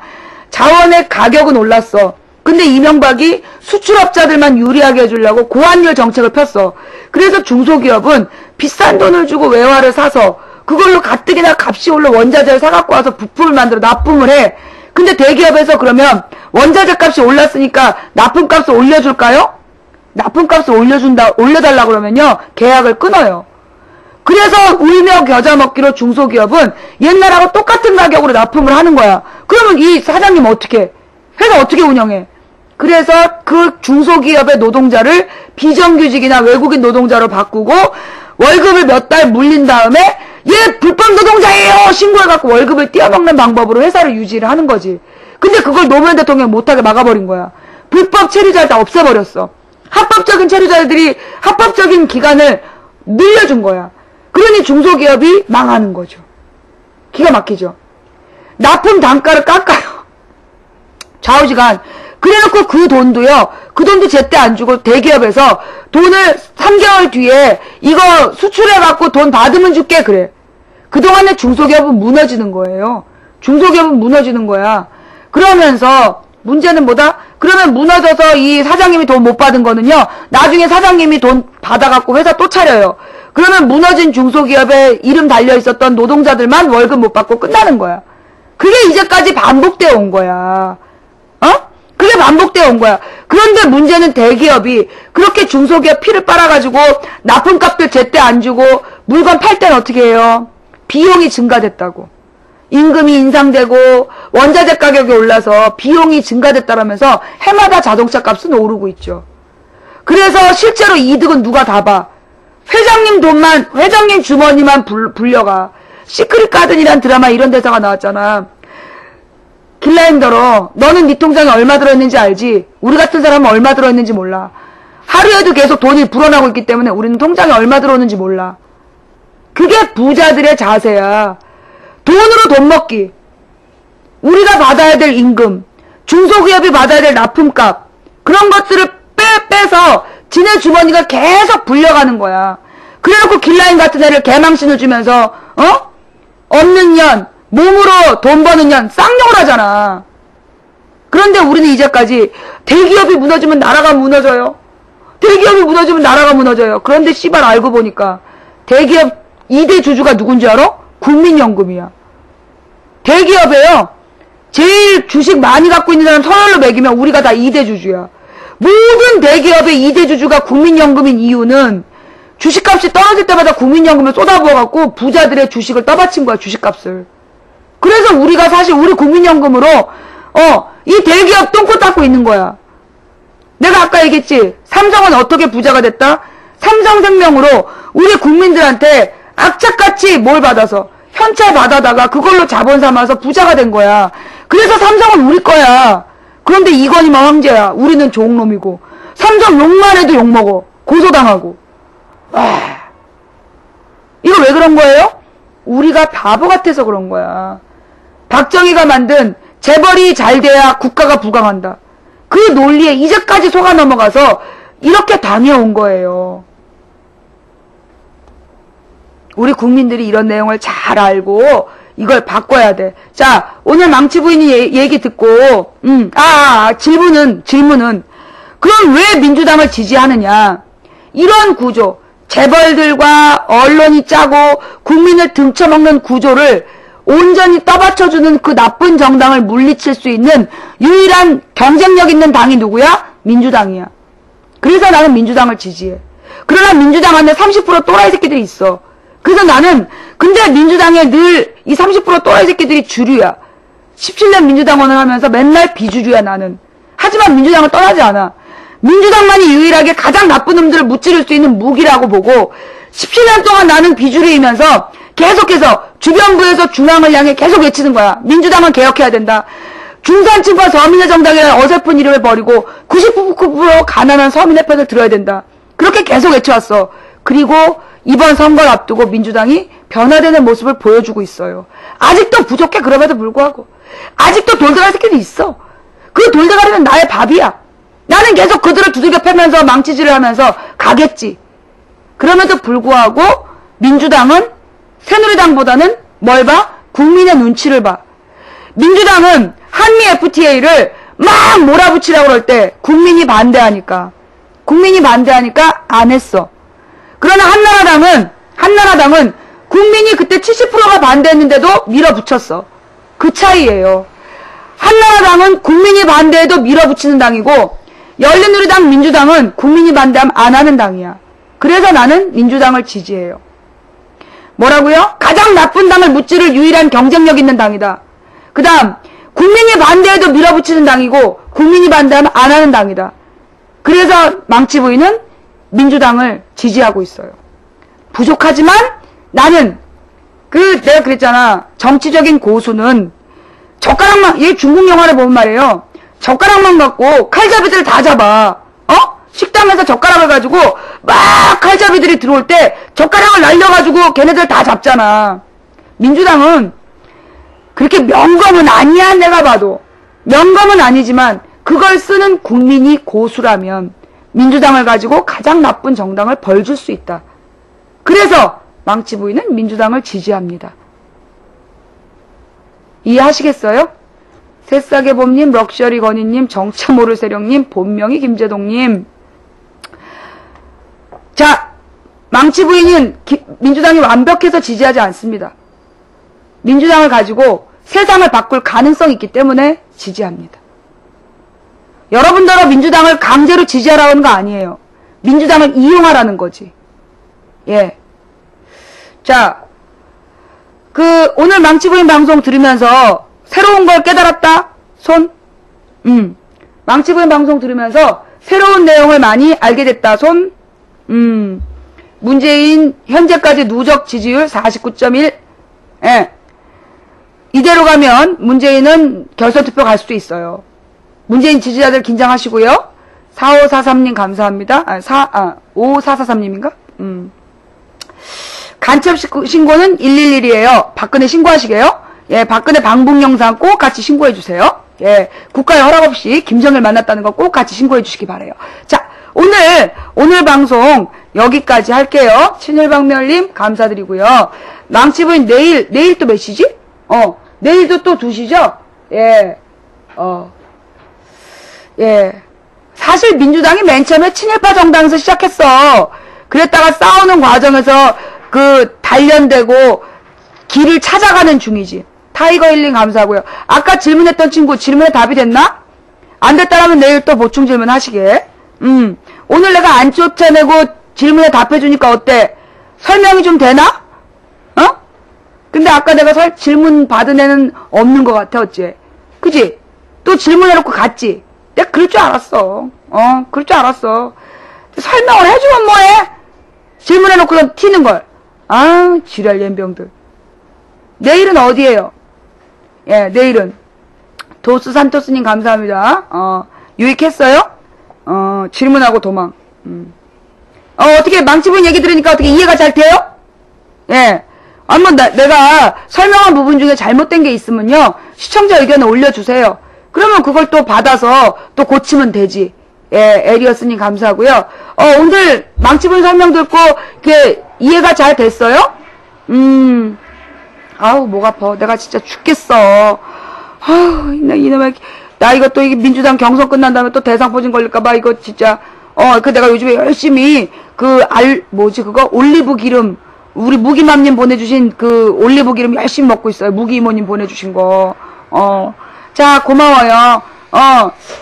자원의 가격은 올랐어. 근데 이명박이 수출업자들만 유리하게 해주려고 고환율 정책을 폈어. 그래서 중소기업은 비싼 돈을 주고 외화를 사서 그걸로 가뜩이나 값이 올라 원자재를 사갖고 와서 부품을 만들어 납품을 해. 근데 대기업에서 그러면 원자재 값이 올랐으니까 납품값을 올려줄까요? 납품값을 올려달라고 그러면요, 계약을 끊어요. 그래서 울며 겨자 먹기로 중소기업은 옛날하고 똑같은 가격으로 납품을 하는 거야. 그러면 이 사장님 어떻게, 회사 어떻게 운영해? 그래서 그 중소기업의 노동자를 비정규직이나 외국인 노동자로 바꾸고 월급을 몇 달 물린 다음에 얘 불법 노동자예요! 신고해갖고 월급을 띄어먹는 방법으로 회사를 유지를 하는 거지. 근데 그걸 노무현 대통령이 못하게 막아버린 거야. 불법 체류자를 다 없애버렸어. 합법적인 체류자들이 합법적인 기간을 늘려준 거야. 그러니 중소기업이 망하는 거죠. 기가 막히죠. 납품 단가를 깎아요. 좌우지간. 그래놓고 그 돈도요, 그 돈도 제때 안 주고 대기업에서 돈을 3개월 뒤에 이거 수출해갖고 돈 받으면 줄게 그래. 그동안에 중소기업은 무너지는 거예요. 중소기업은 무너지는 거야. 그러면서 문제는 뭐다? 그러면 무너져서 이 사장님이 돈 못 받은 거는요, 나중에 사장님이 돈 받아갖고 회사 또 차려요. 그러면 무너진 중소기업에 이름 달려있었던 노동자들만 월급 못 받고 끝나는 거야. 그게 이제까지 반복되어 온 거야. 그게 반복되어 온 거야. 그런데 문제는 대기업이 그렇게 중소기업 피를 빨아가지고 납품값들 제때 안 주고 물건 팔 때는 어떻게 해요? 비용이 증가됐다고. 임금이 인상되고 원자재 가격이 올라서 비용이 증가됐다라면서 해마다 자동차 값은 오르고 있죠. 그래서 실제로 이득은 누가 다 봐? 회장님 돈만, 회장님 주머니만 불려가. 시크릿 가든이란 드라마 이런 대사가 나왔잖아. 길라임더러 너는 네 통장에 얼마 들어있는지 알지? 우리 같은 사람은 얼마 들어있는지 몰라. 하루에도 계속 돈이 불어나고 있기 때문에 우리는 통장에 얼마 들어오는지 몰라. 그게 부자들의 자세야. 돈으로 돈 먹기. 우리가 받아야 될 임금, 중소기업이 받아야 될 납품값, 그런 것들을 빼서 지네 주머니가 계속 불려가는 거야. 그래놓고 길라임 같은 애를 개망신을 주면서 없는 년, 몸으로 돈 버는 년 쌍욕을 하잖아. 그런데 우리는 이제까지 대기업이 무너지면 나라가 무너져요. 대기업이 무너지면 나라가 무너져요. 그런데 씨발 알고 보니까 대기업 2대 주주가 누군지 알아? 국민연금이야. 대기업에요, 제일 주식 많이 갖고 있는 사람 서열로 매기면 우리가 다 2대 주주야. 모든 대기업의 2대 주주가 국민연금인 이유는 주식값이 떨어질 때마다 국민연금을 쏟아부어갖고 부자들의 주식을 떠받친 거야, 주식값을. 그래서 우리가 사실 우리 국민연금으로 이 대기업 똥꼬 닦고 있는 거야. 내가 아까 얘기했지, 삼성은 어떻게 부자가 됐다? 삼성생명으로 우리 국민들한테 악착같이 뭘 받아서 현찰 받아다가 그걸로 자본 삼아서 부자가 된 거야. 그래서 삼성은 우리 거야. 그런데 이건희만 황제야. 우리는 좋은 놈이고. 삼성 욕만 해도 욕먹어. 고소당하고. 이거 왜 그런 거예요? 우리가 바보 같아서 그런 거야. 박정희가 만든 재벌이 잘 돼야 국가가 부강한다. 그 논리에 이제까지 속아 넘어가서 이렇게 당해온 거예요. 우리 국민들이 이런 내용을 잘 알고 이걸 바꿔야 돼. 자, 오늘 망치 부인이 얘기 듣고 질문은 그럼 왜 민주당을 지지하느냐? 이런 구조, 재벌들과 언론이 짜고 국민을 등쳐먹는 구조를 온전히 떠받쳐주는 그 나쁜 정당을 물리칠 수 있는 유일한 경쟁력 있는 당이 누구야? 민주당이야. 그래서 나는 민주당을 지지해. 그러나 민주당 안에 30% 또라이 새끼들이 있어. 그래서 나는 근데 민주당에 늘 이 30% 또라이 새끼들이 주류야. 17년 민주당원을 하면서 맨날 비주류야 나는. 하지만 민주당을 떠나지 않아. 민주당만이 유일하게 가장 나쁜 놈들을 무찌를 수 있는 무기라고 보고 17년 동안 나는 비주류이면서 계속해서 주변부에서 중앙을 향해 계속 외치는 거야. 민주당은 개혁해야 된다. 중산층과 서민의 정당이라는 어설픈 이름을 버리고 99% 가난한 서민의 편을 들어야 된다. 그렇게 계속 외쳐왔어. 그리고 이번 선거를 앞두고 민주당이 변화되는 모습을 보여주고 있어요. 아직도 부족해. 그럼에도 불구하고 아직도 돌돌할 새끼도 있어. 그 돌대가리는 나의 밥이야. 나는 계속 그들을 두들겨 패면서 망치질을 하면서 가겠지. 그럼에도 불구하고 민주당은 새누리당보다는 뭘 봐? 국민의 눈치를 봐. 민주당은 한미 FTA를 막 몰아붙이라고 그럴 때 국민이 반대하니까 안 했어. 그러나 한나라당은 국민이 그때 70%가 반대했는데도 밀어붙였어. 그 차이예요. 한나라당은 국민이 반대해도 밀어붙이는 당이고 열린우리당 민주당은 국민이 반대하면 안 하는 당이야. 그래서 나는 민주당을 지지해요. 뭐라고요? 가장 나쁜 당을 무찌를 유일한 경쟁력 있는 당이다. 그 다음 국민이 반대해도 밀어붙이는 당이고 국민이 반대하면 안 하는 당이다. 그래서 망치부인은 민주당을 지지하고 있어요. 부족하지만 나는 내가 그랬잖아. 정치적인 고수는 젓가락만, 얘 중국 영화를 보면 말이에요. 젓가락만 갖고 칼잡이들 다 잡아. 식당에서 젓가락을 가지고 막 칼잡이들이 들어올 때 젓가락을 날려가지고 걔네들 다 잡잖아. 민주당은 그렇게 명검은 아니야. 내가 봐도 명검은 아니지만 그걸 쓰는 국민이 고수라면 민주당을 가지고 가장 나쁜 정당을 벌줄 수 있다. 그래서 망치부인은 민주당을 지지합니다. 이해하시겠어요? 새싸게 봄님, 럭셔리 건희님, 정체 모를 세령님, 본명이 김재동님. 자, 망치부인은 민주당이 완벽해서 지지하지 않습니다. 민주당을 가지고 세상을 바꿀 가능성이 있기 때문에 지지합니다. 여러분들은 민주당을 강제로 지지하라는 거 아니에요. 민주당을 이용하라는 거지. 예. 자, 오늘 망치부인 방송 들으면서 새로운 걸 깨달았다? 손? 망치부인 방송 들으면서 새로운 내용을 많이 알게 됐다. 손? 문재인 현재까지 누적 지지율 49.1. 예. 이대로 가면 문재인은 결선 투표 갈 수도 있어요. 문재인 지지자들 긴장하시고요. 4543님 감사합니다. 5443님인가? 간첩 신고는 111이에요. 박근혜 신고하시게요. 예, 박근혜 방북 영상 꼭 같이 신고해주세요. 예, 국가의 허락 없이 김정일 만났다는 거 꼭 같이 신고해주시기 바래요. 자, 오늘 방송 여기까지 할게요. 친일박멸님 감사드리고요. 망치부인 내일 또 몇 시지? 내일도 또 2시죠? 예, 예. 사실 민주당이 맨 처음에 친일파 정당에서 시작했어. 그랬다가 싸우는 과정에서 단련되고 길을 찾아가는 중이지. 타이거 힐링 감사하고요. 아까 질문했던 친구 질문에 답이 됐나? 안 됐다라면 내일 또 보충 질문 하시게. 오늘 내가 안 쫓아내고 질문에 답해주니까 어때? 설명이 좀 되나? 근데 아까 내가 질문 받은 애는 없는 것 같아, 어째? 그지? 또 질문해놓고 갔지? 내가 그럴 줄 알았어. 그럴 줄 알았어. 설명을 해주면 뭐해? 질문해놓고 튀는 걸. 지랄 연병들. 내일은 어디에요? 예, 내일은. 도스 산토스님 감사합니다. 유익했어요? 질문하고 도망. 어떻게 망치부인 얘기 들으니까 어떻게 이해가 잘 돼요? 예. 내가 설명한 부분 중에 잘못된 게 있으면요. 시청자 의견을 올려주세요. 그러면 그걸 또 받아서 또 고치면 되지. 예, 에리어스님 감사하고요. 오늘 망치부인 설명 듣고 이해가 잘 됐어요? 아우 목 아파. 내가 진짜 죽겠어. 아우 나 이거 또 민주당 경선 끝난 다음에 또 대상포진 걸릴까봐 이거 진짜 내가 요즘에 열심히 올리브 기름 우리 무기맘님 보내주신 올리브 기름 열심히 먹고 있어요. 무기 이모님 보내주신 거. 자, 고마워요.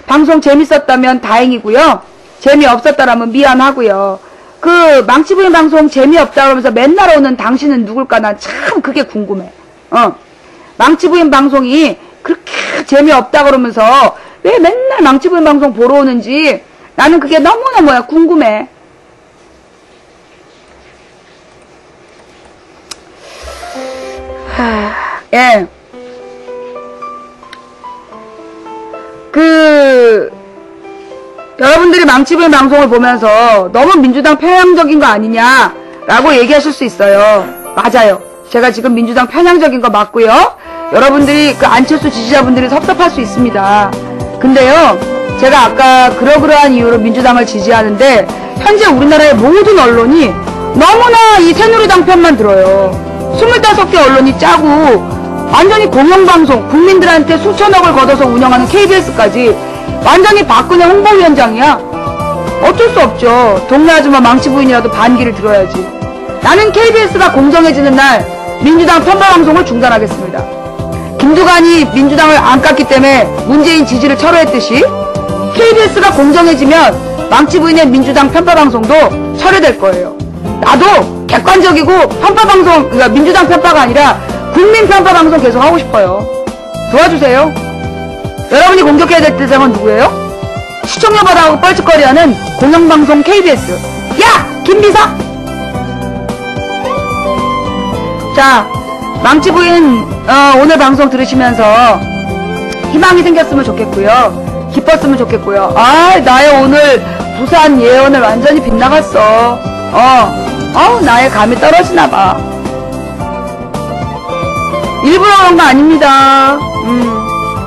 방송 재밌었다면 다행이고요. 재미없었다라면 미안하고요. 망치부인 방송 재미없다 그러면서 맨날 오는 당신은 누굴까? 난 참 그게 궁금해. 망치부인 방송이 그렇게 재미없다 그러면서 왜 맨날 망치부인 방송 보러 오는지 나는 그게 너무나 궁금해. 예. 여러분들이 망치부인 방송을 보면서 너무 민주당 편향적인 거 아니냐라고 얘기하실 수 있어요. 맞아요. 제가 지금 민주당 편향적인 거 맞고요. 여러분들이 안철수 지지자분들이 섭섭할 수 있습니다. 근데요, 제가 아까 그러그러한 이유로 민주당을 지지하는데 현재 우리나라의 모든 언론이 너무나 이 새누리당 편만 들어요. 25개 언론이 짜고 완전히 공영방송, 국민들한테 수천억을 걷어서 운영하는 KBS까지 완전히 박근혜 홍보위원장이야. 어쩔 수 없죠. 동네 아줌마 망치 부인이라도 반기를 들어야지. 나는 KBS가 공정해지는 날 민주당 편파방송을 중단하겠습니다. 김두관이 민주당을 안 깠기 때문에 문재인 지지를 철회했듯이 KBS가 공정해지면 망치 부인의 민주당 편파방송도 철회될 거예요. 나도 객관적이고 편파방송, 그러니까 민주당 편파가 아니라 국민 편파방송 계속 하고 싶어요. 도와주세요. 여러분이 공격해야 될 대상은 누구예요? 시청료 받아가고 뻘짓거리하는 공영방송 KBS. 야! 김비서! 자, 망치 부인 오늘 방송 들으시면서 희망이 생겼으면 좋겠고요. 기뻤으면 좋겠고요. 아, 나의 오늘 부산 예언을 완전히 빗나갔어. 나의 감이 떨어지나봐. 일부러 그런 거 아닙니다.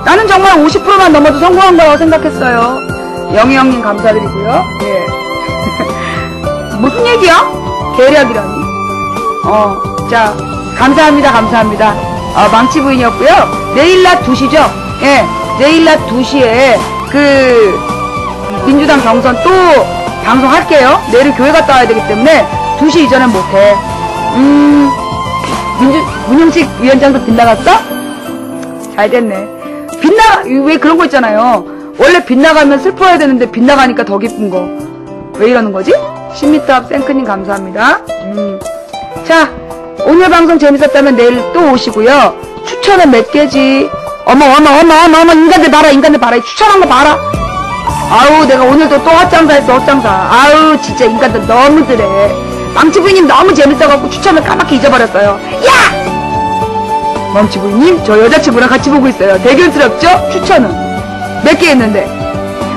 나는 정말 50%만 넘어도 성공한 거라고 생각했어요. 영희 형님 감사드리고요. 예. 무슨 얘기야? 계략이라니. 자, 감사합니다. 감사합니다. 망치 부인이었고요. 내일 낮 2시죠? 예. 내일 낮 2시에 그 민주당 경선 또 방송할게요. 내일 교회 갔다 와야 되기 때문에 2시 이전엔 못해. 문용식 위원장도 빗나갔어? 잘 됐네. 왜 그런 거 있잖아요. 원래 빗나가면 슬퍼야 되는데 빗나가니까 더 기쁜 거. 왜 이러는 거지? 10m 앞 생크님 감사합니다. 자, 오늘 방송 재밌었다면 내일 또 오시고요. 추천은 몇 개지? 어머, 인간들 봐라, 이 추천한 거 봐라. 아우, 내가 오늘도 또 헛장사했어, 헛장사. 아우, 진짜 인간들 너무들해. 망치부인님 너무 재밌어갖고 추천을 까맣게 잊어버렸어요. 야! 망치부인님, 저 여자친구랑 같이 보고 있어요. 대견스럽죠? 추천은. 몇 개 했는데.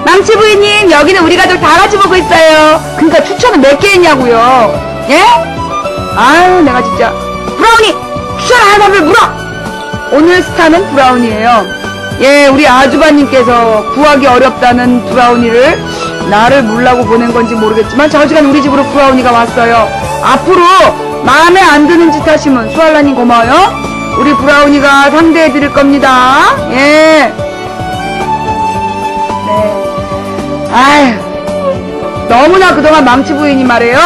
망치부인님, 여기는 우리 가족 다 같이 보고 있어요. 그러니까 추천은 몇 개 했냐고요. 예? 아유, 내가 진짜. 브라우니! 추천 하나를 물어! 오늘 스타는 브라우니예요. 예, 우리 아주바님께서 구하기 어렵다는 브라우니를 나를 물라고 보낸 건지 모르겠지만 저시간 우리 집으로 브라우니가 왔어요. 앞으로 마음에 안 드는 짓 하시면 수알라님 고마워요. 우리 브라우니가 상대해 드릴 겁니다. 예. 네. 아휴, 너무나 그동안 망치 부인이 말이에요.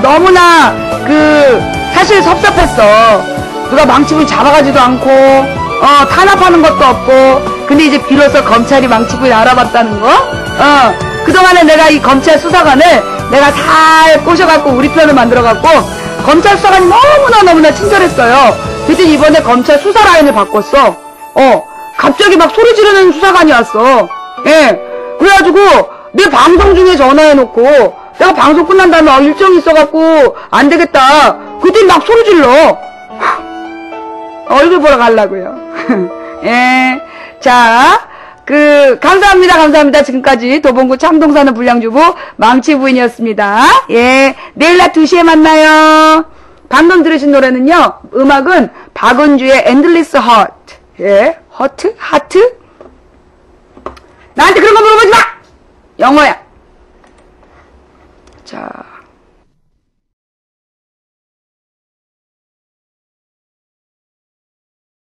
너무나 사실 섭섭했어. 누가 망치 부인 잡아가지도 않고 탄압하는 것도 없고. 근데 이제 비로소 검찰이 망치 부인 알아봤다는 거. 그동안에 내가 이 검찰 수사관을 내가 잘 꼬셔갖고 우리 편을 만들어갖고 검찰 수사관이 너무나 친절했어요. 그랬더니 이번에 검찰 수사 라인을 바꿨어. 갑자기 막 소리 지르는 수사관이 왔어. 예. 그래가지고 내 방송 중에 전화해놓고 내가 방송 끝난 다음에 일정이 있어갖고 안 되겠다. 그랬더니 막 소리 질러. 얼굴 보러 가려고요. 예. 자, 감사합니다. 지금까지 도봉구 참동사는 불량주부 망치 부인이었습니다. 예. 내일 낮 2시에 만나요. 방금 들으신 노래는요, 음악은 박은주의 Endless Heart. 예. 하트? 나한테 그런 거 물어보지 마! 영어야.